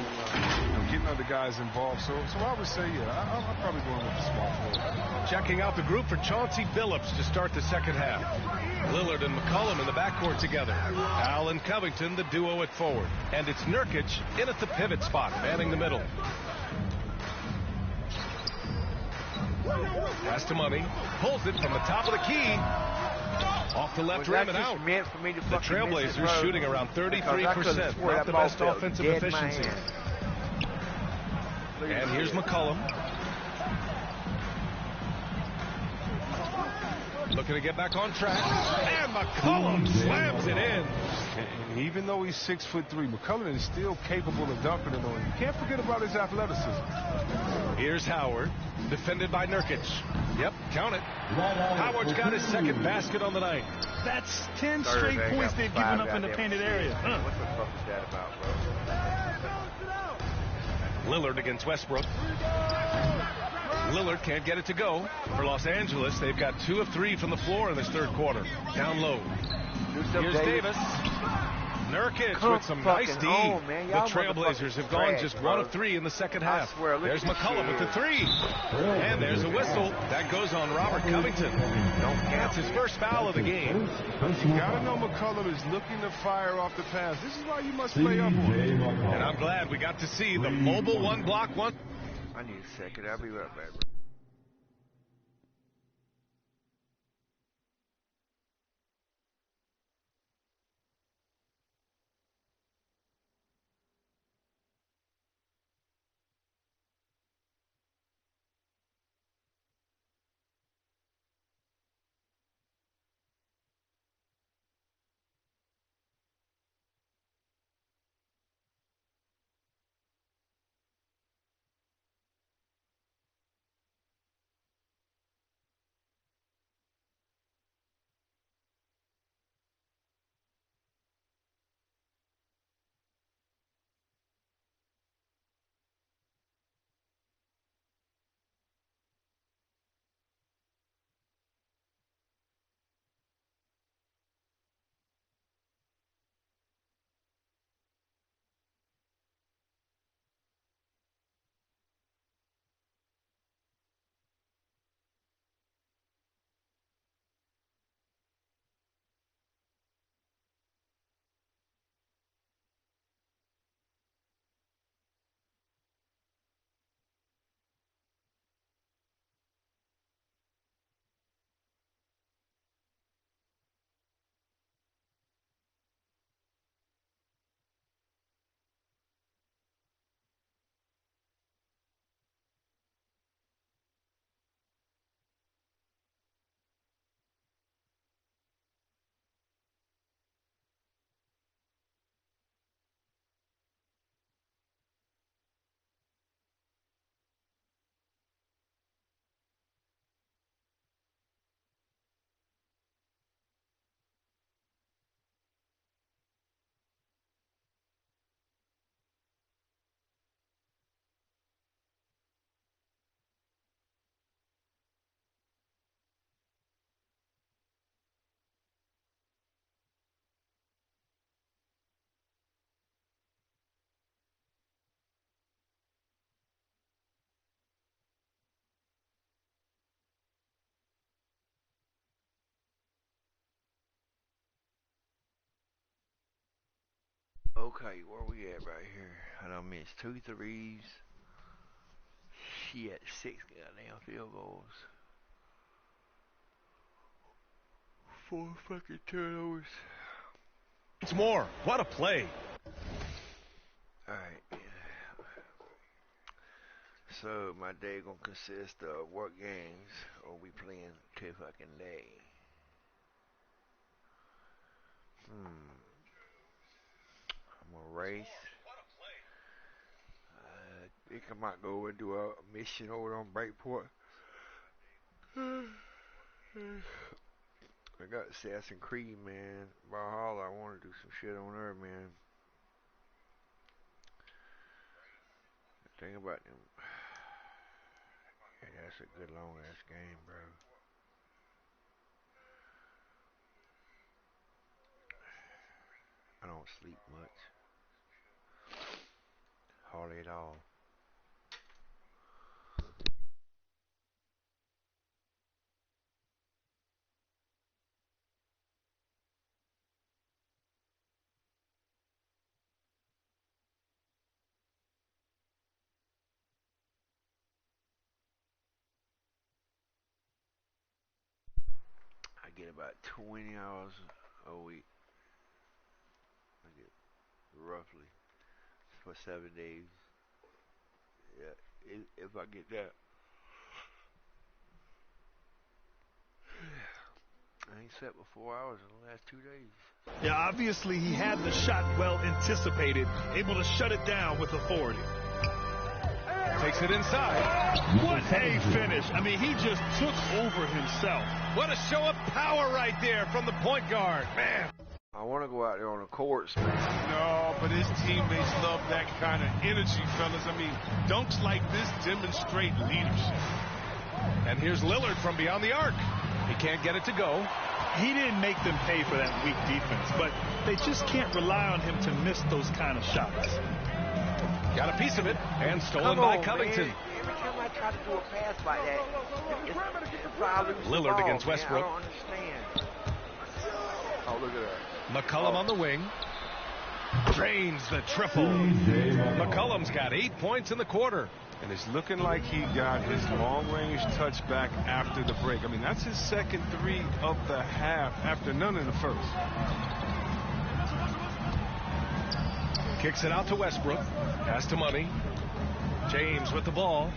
getting other guys involved. So I would say, I'm probably going with the small forward. Checking out the group for Chauncey Billups to start the second half. Lillard and McCollum in the backcourt together. Al and Covington, the duo at forward. And it's Nurkic in at the pivot spot, manning the middle. Pass to Money. Pulls it from the top of the key. Off the left rim and out. The Trailblazers shooting around 33%. Not the best offensive efficiency. And here's McCollum. Looking to get back on track. And McCollum slams it in. And even though he's 6'3", McCollum is still capable of dunking it on. You can't forget about his athleticism. Here's Howard, defended by Nurkic. Yep, count it. Howard's got his second basket on the night. That's 10 straight points they've given up in the painted area. What the fuck is that about, bro? Lillard against Westbrook. Lillard can't get it to go. For Los Angeles, they've got 2 of 3 from the floor in this third quarter. Down low. Here's Davis. Nurkic Come with some nice D. on, man. The Y'all Trailblazers have gone trash, just bro. 1 of 3 in the second half. I swear, look There's at this McCollum shit with the here. 3. And there's a whistle. That goes on Robert Covington. That's his first foul of the game. You gotta know McCullum is looking to fire off the pass. This is why you must play up on him. And I'm glad we got to see the mobile one block one. I need a second. I'll be right back, bro. Okay, where we at right here? I done missed 2 threes. Shit, 6 goddamn field goals. 4 fucking turnovers. It's more. What a play. Alright. So, my day gonna consist of what games are we playing fucking day? I'm gonna race. I think I might go and do a mission over on Breakport. I got Assassin's Creed, man. Valhalla, I want to do some shit on there, man. Think about them. Yeah, that's a good long ass game, bro. I don't sleep much. Hardly at all. I get about 20 hours a week. I get roughly for 7 days. Yeah, if I get that. I ain't slept for 4 hours in the last 2 days. Yeah, obviously he had the shot well anticipated, able to shut it down with authority. Takes it inside. What a finish. I mean, he just took over himself. What a show of power right there from the point guard. Man. I want to go out there on the courts, man. No, but his teammates love that kind of energy, fellas. I mean, dunks like this demonstrate leadership. And here's Lillard from beyond the arc. He can't get it to go. he didn't make them pay for that weak defense, but they just can't rely on him to miss those kind of shots. Got a piece of it, and stolen by Covington. Man. Every time I try to do a pass like that, it's Lillard against Westbrook. Man, I don't understand. Oh, look at that. McCollum on the wing. Drains the triple. McCollum's got 8 points in the quarter. And it's looking like he got his long-range touchback after the break. I mean, that's his second 3 of the half after none in the first. Kicks it out to Westbrook. Pass to Money. James with the ball.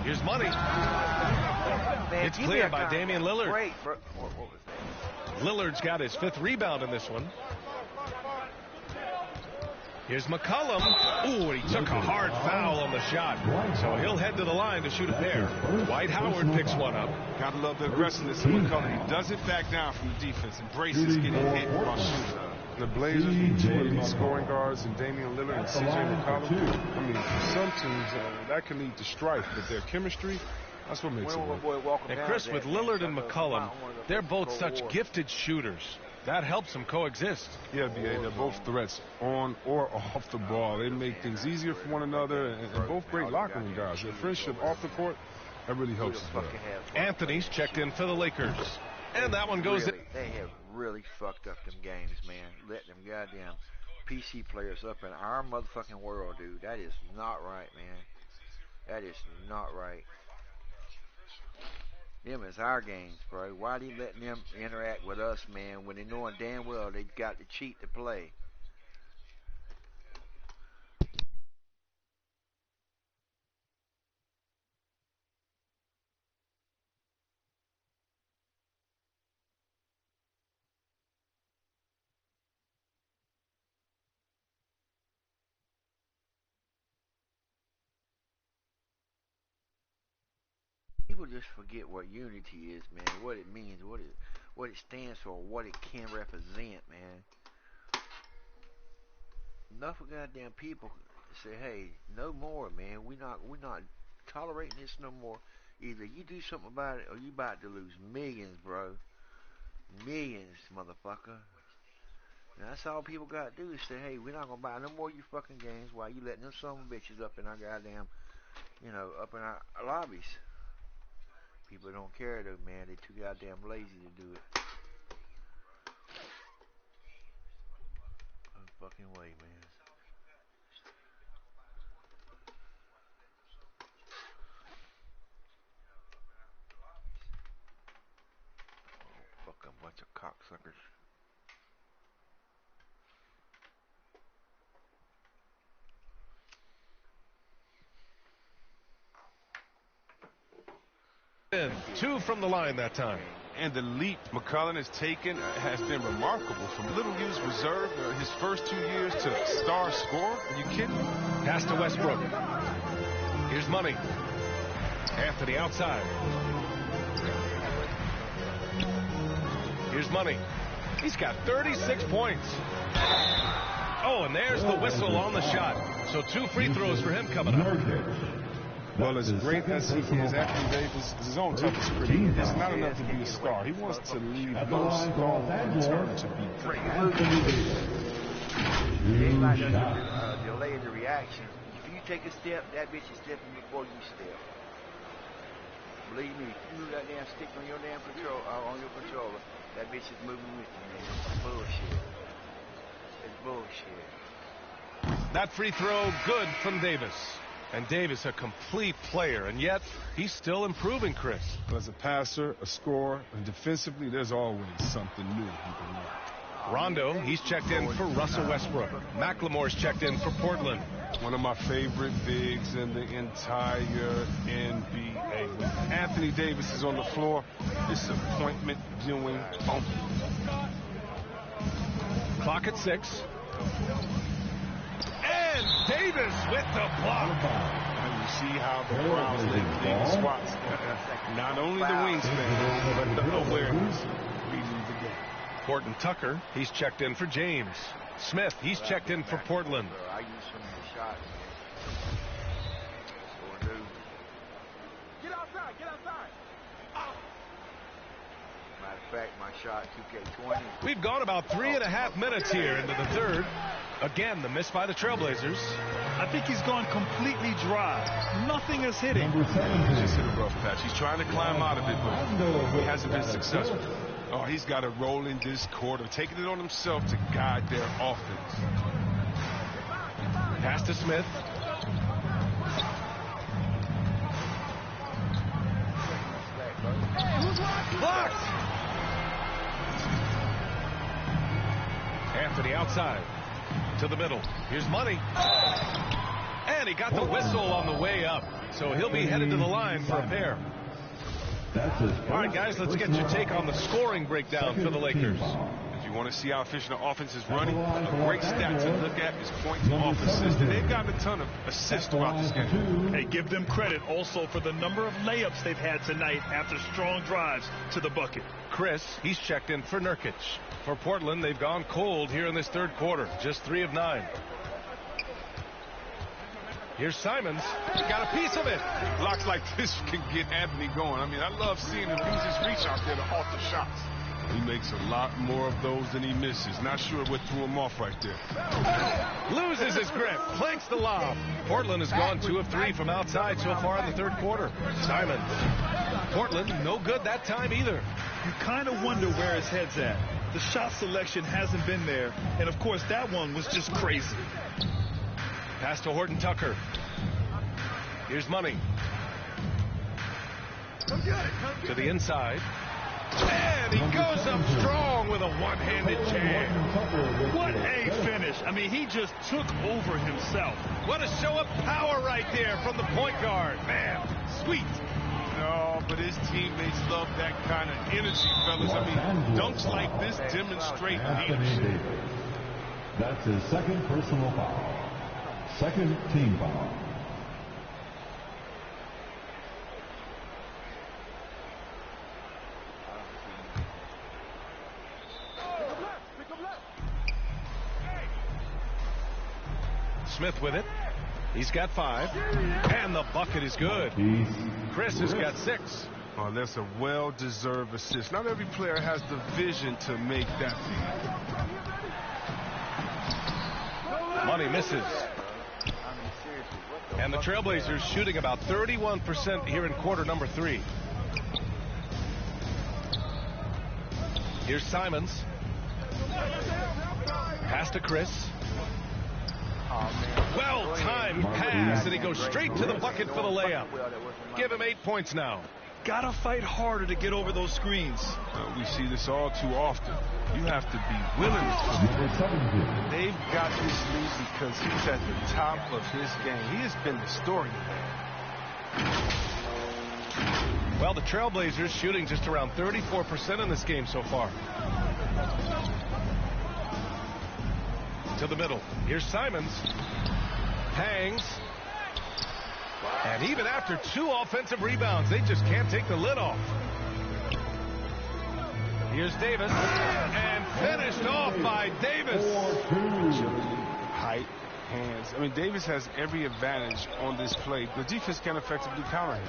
Here's Money. Man, it's cleared by Damian Lillard. Great, bro. What was that? Lillard's got his 5th rebound in this one. Here's McCollum. Ooh, and he took a hard foul on the shot. So he'll head to the line to shoot a pair. Dwight Howard picks one up. Gotta love the aggressiveness of McCollum. He doesn't back down from the defense. Embraces getting hit while shooting. The Blazers with 2 elite scoring guards and Damian Lillard and C.J. McCollum. I mean, some teams, that can lead to strife, but their chemistry, that's what makes it work. And Chris, with Lillard and McCollum, they're both such gifted shooters. That helps them coexist. Yeah, B.A., they're both threats on or off the ball. They make things easier for one another, and both great locker room guys. Their friendship off the court, that really helps as well. Anthony's checked in for the Lakers. And that one goes in. They have really fucked up them games, man. Let them goddamn PC players up in our motherfucking world, dude. That is not right, man. That is not right. Them is our games, bro. Why they letting them interact with us, man, when they knowing damn well they got to cheat to play? People just forget what unity is, man. What it means, what it stands for, what it can represent, man. Enough of goddamn people say, hey, no more, man. We're not tolerating this no more. Either you do something about it or you about to lose millions, bro. Millions, motherfucker. And that's all people got to do is say, hey, we're not going to buy no more of your fucking games while you letting them son of bitches up in our goddamn, up in our lobbies. People don't care though, man. They're too goddamn lazy to do it. No fucking way, man. Oh, fucking bunch of cocksuckers. Two from the line that time. And the leap McCollum has taken has been remarkable. From little used reserve his first 2 years to star scorer. Are you kidding me? Pass to Westbrook. Here's Money. Anthony outside. Here's Money. He's got 36 points. Oh, and there's the whistle on the shot. So 2 free throws for him coming up. Well, as great as he is, Anthony Davis is his own toughest critic. It's not enough to be a star. He wants to lead those stars in turn to be great. Everybody does delay the reaction. If you take a step, that bitch is stepping before you step. Believe me, if you move that damn stick on your damn on your controller, that bitch is moving with you, man. It's bullshit. It's bullshit. That free throw good from Davis. And Davis, a complete player, and yet he's still improving, Chris. As a passer, a scorer, and defensively, there's always something new he can learn. Rondo, he's checked in for Russell Westbrook. McLemore's checked in for Portland. One of my favorite bigs in the entire NBA. When Anthony Davis is on the floor, it's appointment viewing only. Clock at 6. And Davis with the block. And you see how the Browns let Davis spots. Not only the wingspan, but the awareness. Reading the game. Horton Tucker, he's checked in for James. Smith, he's checked in for Portland. I use some of the shots. Get outside, get outside. Matter of fact, my shot 2K20. We've gone about 3.5 minutes here into the third. Again, the miss by the Trailblazers. I think he's gone completely dry. Nothing is hitting. He's just hit a rough patch. He's trying to climb out of it, but he hasn't been successful. Oh, he's got a roll in this quarter, taking it on himself to guide their offense. Pass to Smith. Blocked! Anthony outside to the middle. Here's Money. And he got the whistle on the way up. So he'll be headed to the line for a pair. All right, guys, let's get your take on the scoring breakdown for the Lakers. If you want to see how efficient the offense is running, a great stat to look at is points off assists. And they've gotten a ton of assists throughout this game. Hey, give them credit also for the number of layups they've had tonight after strong drives to the bucket. Chris, he's checked in for Nurkic. For Portland, they've gone cold here in this third quarter, just 3 of 9. Here's Simons. Got a piece of it. Blocks like this can get Anthony going. I mean, I love seeing him use his reach out there to alter shots. He makes a lot more of those than he misses. Not sure what threw him off right there. Loses his grip. Planks the lob. Portland has gone 2 of 3 from outside so far in the third quarter. Simons. Portland, no good that time either. You kind of wonder where his head's at. The shot selection hasn't been there. And, of course, that one was just crazy. Pass to Horton Tucker. Here's Money. To the inside. And he goes up strong with a one-handed jam. What a finish. I mean, he just took over himself. What a show of power right there from the point guard. Man, sweet. No, but his teammates love that kind of energy, fellas. I mean, dunks like this demonstrate leadership. That's his second personal foul. Second team foul. Smith with it. He's got 5. And the bucket is good. Chris has got 6. Oh, that's a well-deserved assist. Not every player has the vision to make that feed. Money misses. And the Trailblazers shooting about 31% here in quarter number 3. Here's Simons. Pass to Chris. Well-timed pass, and he goes straight to the bucket for the layup. Give him 8 points now. Gotta fight harder to get over those screens. We see this all too often. You have to be willing to. They've got this lead because he's at the top of his game. He has been the story today. Well, the Trailblazers shooting just around 34% in this game so far. To the middle. Here's Simons. Hangs. And even after 2 offensive rebounds, they just can't take the lid off. Here's Davis. And finished off by Davis. Height, hands. I mean, Davis has every advantage on this play. The defense can effectively counter him.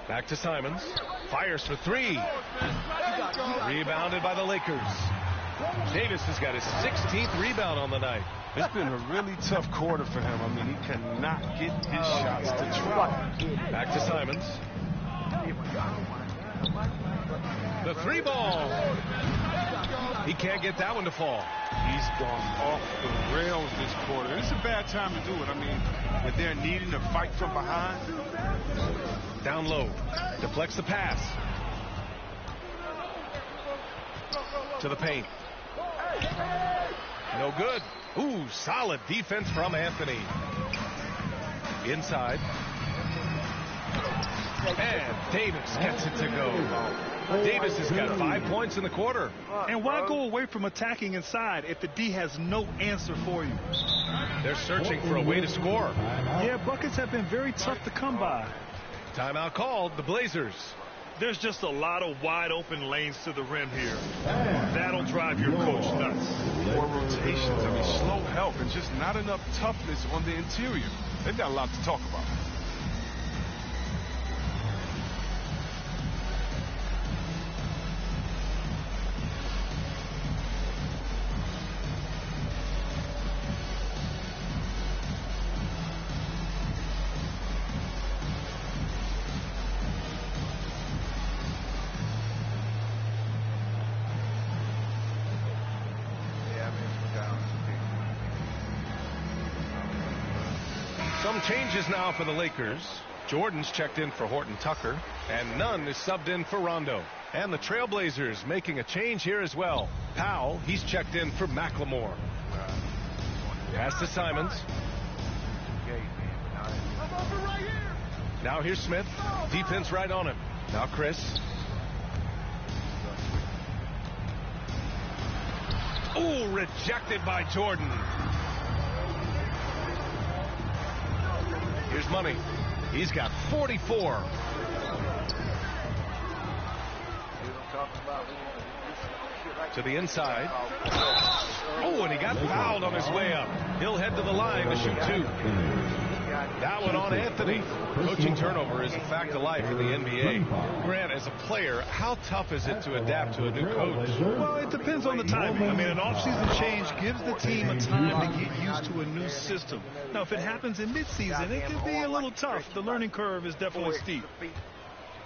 Back to Simons. Fires for 3. Rebounded by the Lakers. Davis has got his 16th rebound on the night. It's been a really tough quarter for him. I mean, he cannot get his shots to try. Back to Simons. The 3 ball. He can't get that one to fall. He's gone off the rails this quarter. It's a bad time to do it. I mean, when they're needing to fight from behind. Down low. Deflects the pass. To the paint. No good. Ooh, solid defense from Anthony. Inside. And Davis gets it to go. Davis has got 5 points in the quarter. And why go away from attacking inside if the D has no answer for you? They're searching for a way to score. Yeah, buckets have been very tough to come by. Timeout called, the Blazers. There's just a lot of wide open lanes to the rim here. That'll drive your coach nuts. More rotations, I mean, slow help, and just not enough toughness on the interior. They've got a lot to talk about. Some changes now for the Lakers. Jordan's checked in for Horton Tucker, and Nunn is subbed in for Rondo. And the Trailblazers making a change here as well. Powell, he's checked in for McLemore. Pass to Simons. Now here's Smith. Defense right on him. Now Chris. Oh, rejected by Jordan. Here's Money. He's got 44. To the inside. Oh, and he got fouled on his way up. He'll head to the line to shoot 2. That one on Anthony. Coaching turnover is a fact of life in the NBA. Grant, as a player, how tough is it to adapt to a new coach? Well, it depends on the timing. I mean, an off-season change gives the team a time to get used to a new system. Now, if it happens in mid-season, it can be a little tough. The learning curve is definitely steep.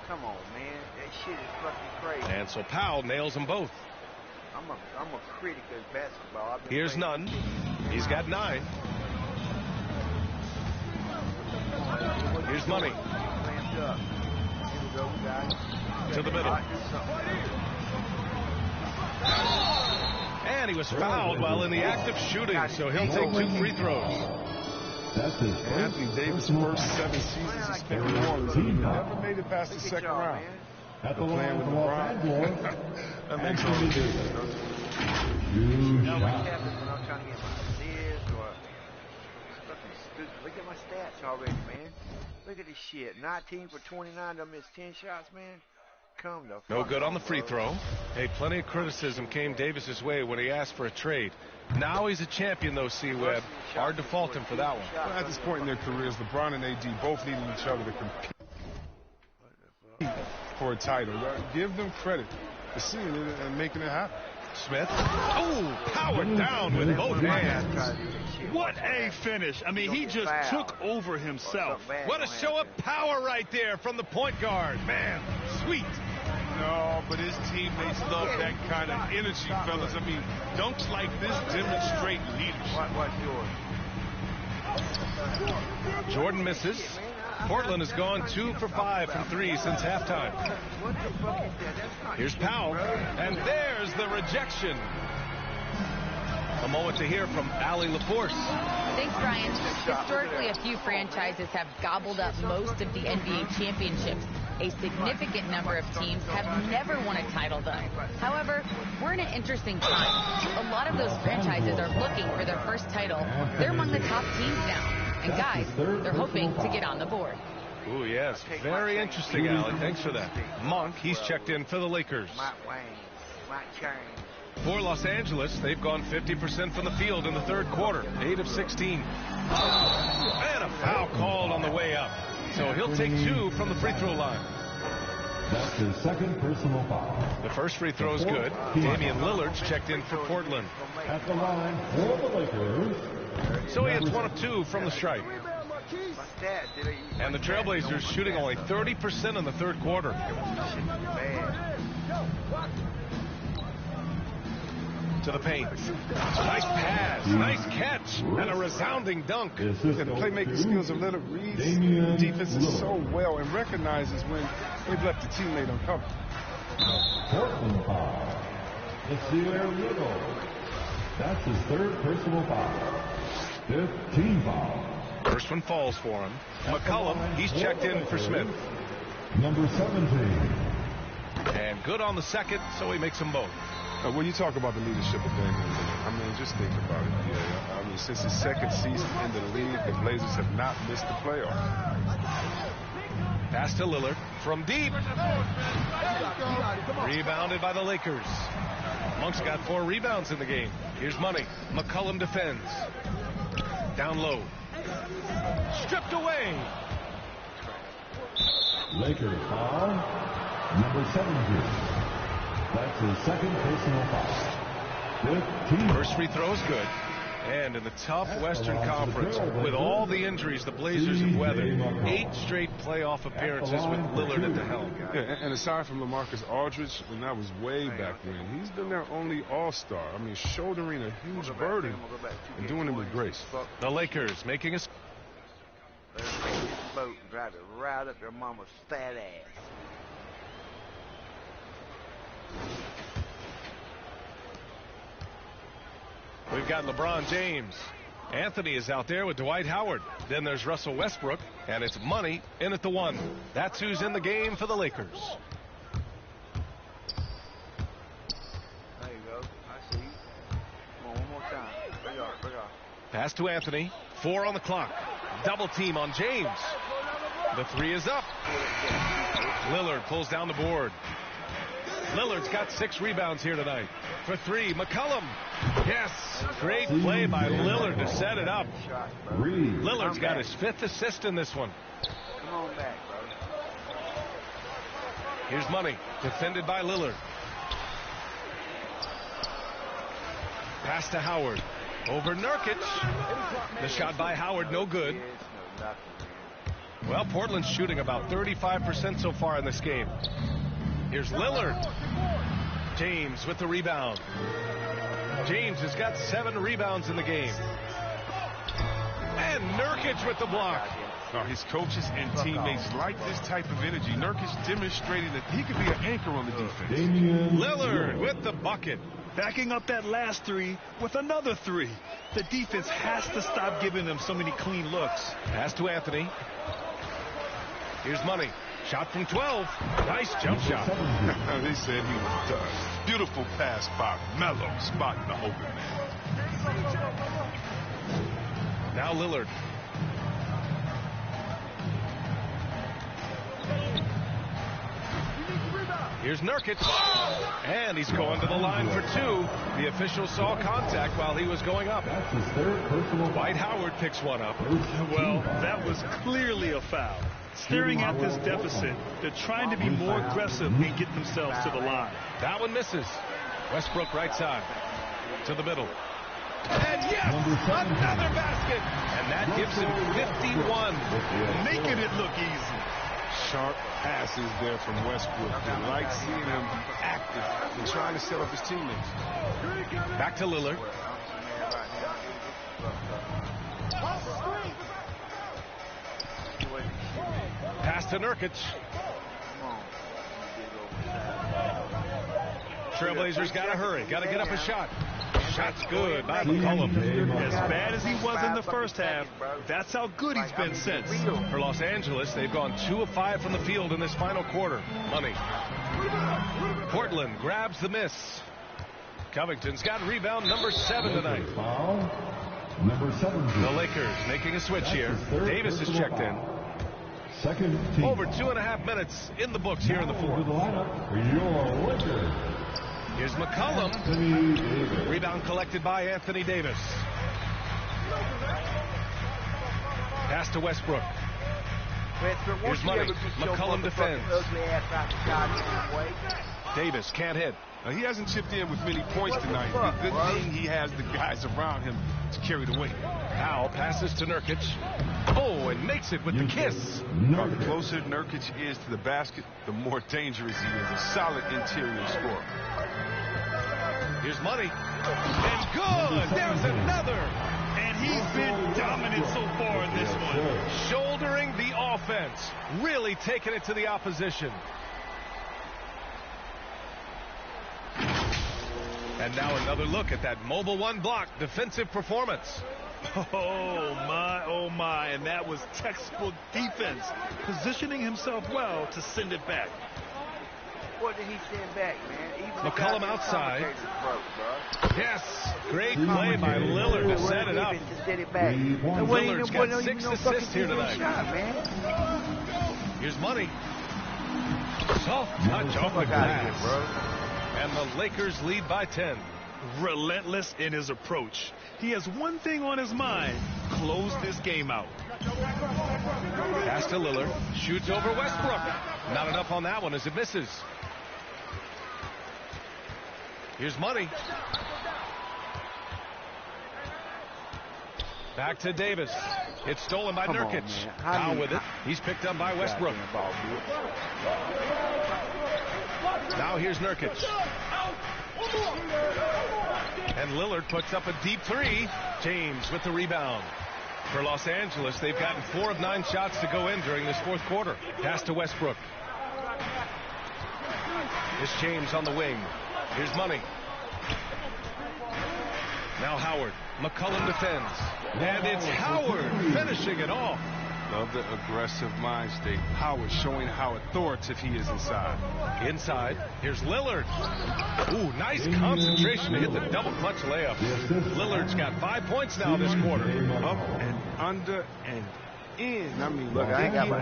Come on, man. That shit is fucking crazy. And so Powell nails them both. I'm a critic of basketball. Here's Nunn. He's got 9. Here's Money. To the middle. And he was fouled while in the act of shooting, so he'll take 2 free throws. Anthony Davis' first 7 seasons in New Orleans, he never made it past the second round. At the line with LeBron. That makes all the difference. Look at my stats already, man. Look at this shit. 19 for 29. Don't miss 10 shots, man. Come the fuck No good on the free bro. throw. Hey, plenty of criticism came Davis's way when he asked for a trade. Now he's a champion, though, C-Web. Hard to fault him for that one. Well, at this point in their careers, LeBron and AD both needing each other to compete for a title. Give them credit for seeing it and making it happen. Smith. Oh, powered down with both hands. What a finish. I mean, he just took over himself. What a show of power right there from the point guard. Man, sweet. No, but his teammates love that kind of energy, fellas. I mean, dunks like this demonstrate leadership. What's yours? Jordan misses. Portland has gone 2 for 5 from 3 since halftime. Here's Powell, and there's the rejection. A moment to hear from Allie LaForce. Thanks, Brian. Historically, a few franchises have gobbled up most of the NBA championships. A significant number of teams have never won a title, though. However, we're in an interesting time. A lot of those franchises are looking for their first title. They're among the top teams now. And guys, they're hoping to get on the board. Ooh, yes. Very interesting, Allie. Thanks for that. Monk, he's checked in for the Lakers. For Los Angeles, they've gone 50% from the field in the third quarter. 8 of 16. And a foul called on the way up. So he'll take 2 from the free throw line. That's his second personal foul. The first free throw is good. Damian Lillard's checked in for Portland. At the line for the Lakers. So he hits 1 of 2 from the stripe. And the Trailblazers shooting only 30% in the third quarter. To the paint. Nice pass, nice catch, and a resounding dunk. And the playmaking skills of Leonard reads defenses so well and recognizes when they've left a teammate uncovered. Portland foul. Nasir Little. That's his third personal foul. 15 foul. First one falls for him. McCollum, he's checked in for Smith. Number 17. And good on the second, so he makes them both. When you talk about the leadership of Damian Lillard, I mean, just think about it. Yeah, I mean, since his second season in the league, the Blazers have not missed the playoffs. Pass to Lillard from deep. Rebounded by the Lakers. Monk's got 4 rebounds in the game. Here's Money. McCollum defends. Down low. Stripped away. Lakers foul. Number 17. That's his second personal foul. 15. First free throw is good. And in the tough Western Conference, with all the injuries the Blazers have weathered, 8 straight playoff appearances with Lillard at the helm. Yeah, and aside from LaMarcus Aldridge, and that was way back when, he's been their only all-star. I mean, shouldering a huge burden and doing it with grace. The Lakers making a... Drive it right up your mama's fat ass. We've got LeBron James. Anthony is out there with Dwight Howard. Then there's Russell Westbrook, and it's money in at the 1. That's who's in the game for the Lakers. There you go. I see you. Come on, one more time. Bring on. Pass to Anthony. 4 on the clock. Double team on James. The 3 is up. Lillard pulls down the board. Lillard's got 6 rebounds here tonight. For 3, McCollum. Yes, great play by Lillard to set it up. Lillard's got his 5th assist in this one. Come on back, brother. Here's Money, defended by Lillard. Pass to Howard. Over Nurkic. The shot by Howard, no good. Well, Portland's shooting about 35% so far in this game. Here's Lillard. James with the rebound. James has got 7 rebounds in the game. And Nurkic with the block. Now, his coaches and teammates like this type of energy. Nurkic demonstrating that he could be an anchor on the defense. Lillard with the bucket. Backing up that last 3 with another 3. The defense has to stop giving them so many clean looks. Pass to Anthony. Here's Money. Shot from 12. Nice jump shot. They said he was done. Beautiful pass by Melo, spotting the open man. Now Lillard. Here's Nurkic. And he's going to the line for 2. The official saw contact while he was going up. Dwight Howard picks one up. Well, that was clearly a foul. Staring at this deficit, they're trying to be more aggressive and get themselves to the line. That one misses. Westbrook right side. To the middle. And yes, another basket. And that gives him 51. Making it look easy. Sharp passes there from Westbrook. I like seeing him active and trying to set up his teammates. Back to Lillard. Pass to Nurkic. Trailblazers got to hurry. Got to get up a shot. Shot's good by McCollum. As bad as he was in the first half, that's how good he's been since. For Los Angeles, they've gone 2 of 5 from the field in this final quarter. Money. Portland grabs the miss. Covington's got rebound number 7 tonight. Number 7. The Lakers making a switch here. Davis is checked in. Over 2.5 minutes in the books here in the 4th. Your Lakers. Here's McCollum. Rebound collected by Anthony Davis. Pass to Westbrook. Here's Money. McCollum defends. Davis can't hit. Now, he hasn't chipped in with many points tonight. The good thing, he has the guys around him to carry the weight. Powell passes to Nurkic. Oh, and makes it with the kiss. The closer Nurkic is to the basket, the more dangerous he is. A solid interior scorer. Here's Money. And good! There's another! And he's been dominant so far in this one. Shouldering the offense. Really taking it to the opposition. And now another look at that mobile 1 block defensive performance. Oh my, and that was textbook defense, positioning himself well to send it back. What did he send back, man? Even McCollum outside. Yes, great play by Lillard to set it up. Lillard's got 6 assists here tonight. Here's Money. Soft touch off the glass. And the Lakers lead by 10. Relentless in his approach. He has one thing on his mind: close this game out. Pass to Lillard. Shoots over Westbrook. Not enough on that one as it misses. Here's Money. Back to Davis. It's stolen by Nurkic. Powell with it. He's picked up by Westbrook. Now here's Nurkic. And Lillard puts up a deep 3. James with the rebound. For Los Angeles, they've gotten 4 of 9 shots to go in during this fourth quarter. Pass to Westbrook. Here's James on the wing. Here's Money. Now Howard. McCollum defends. And it's Howard finishing it off. Love the aggressive mind state. Howard showing how authoritative he is inside. Inside. Here's Lillard. Ooh, nice concentration to hit the double clutch layup. Lillard's got 5 points now this quarter. Up and under and in. I mean, look, I ain't got my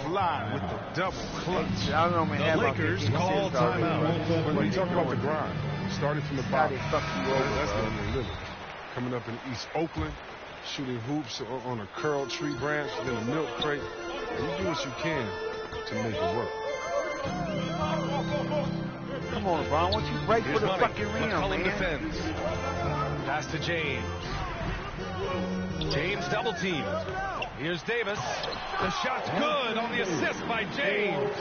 fly with the double clutch. I don't know, the Lakers call timeout. When you talk about the grind, starting from the bottom. That's Lillard. Coming up in East Oakland, shooting hoops on a curled tree branch, then a milk crate. And you do what you can to make it work. Come on, LeBron. Why don't you break for the fucking rim, McCollum man? defends. Pass to James. James double teamed. Here's Davis. The shot's good on the assist by James.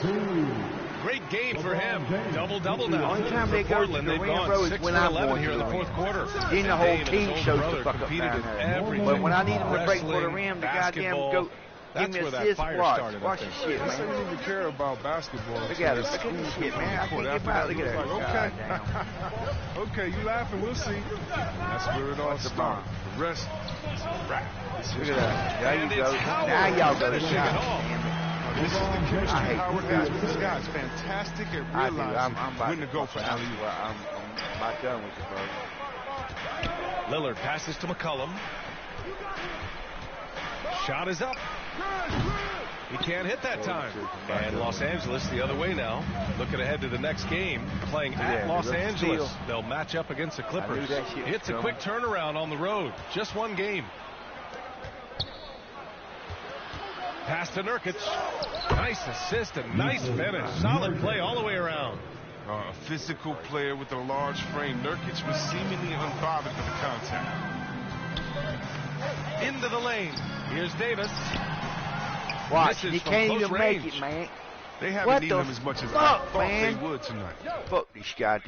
Great game for him. Double-double now. Only time they go to the they've rim, gone bro, is 6 when for I'm 11 going here in to the the fourth quarter. Then the whole Dave team and his shows older the brother fuck up competed down in there. everything. But when I need them to break for the Wrestling, rim, the basketball, goddamn go. That's Give me where that assist, fire watch. started. Watch the shit, I man. don't even care about basketball. Look at this. Look at this shit, man. I can't get by. Look at that. Okay. Okay, you laughing. We'll see. That's where it all starts. The rest is a wrap. Look at that. There you go. Now y'all go to shot. This is the chemistry Howard has with this guy. It's fantastic at realizing when to go for alley-oop. I'm about done with it, bro. Lillard passes to McCollum. Shot is up. He can't hit that time. And Los Angeles the other way now. Looking ahead to the next game. Playing at Los Angeles. They'll match up against the Clippers. It's a quick turnaround on the road. Just one game. Pass to Nurkic. Nice assist and nice finish. Solid play all the way around. A physical player with a large frame. Nurkic was seemingly unbothered with the contact. Into the lane. Here's Davis. Watch, he can't even make it, man. They haven't needed him as much as I thought they would tonight. Fuck this guy.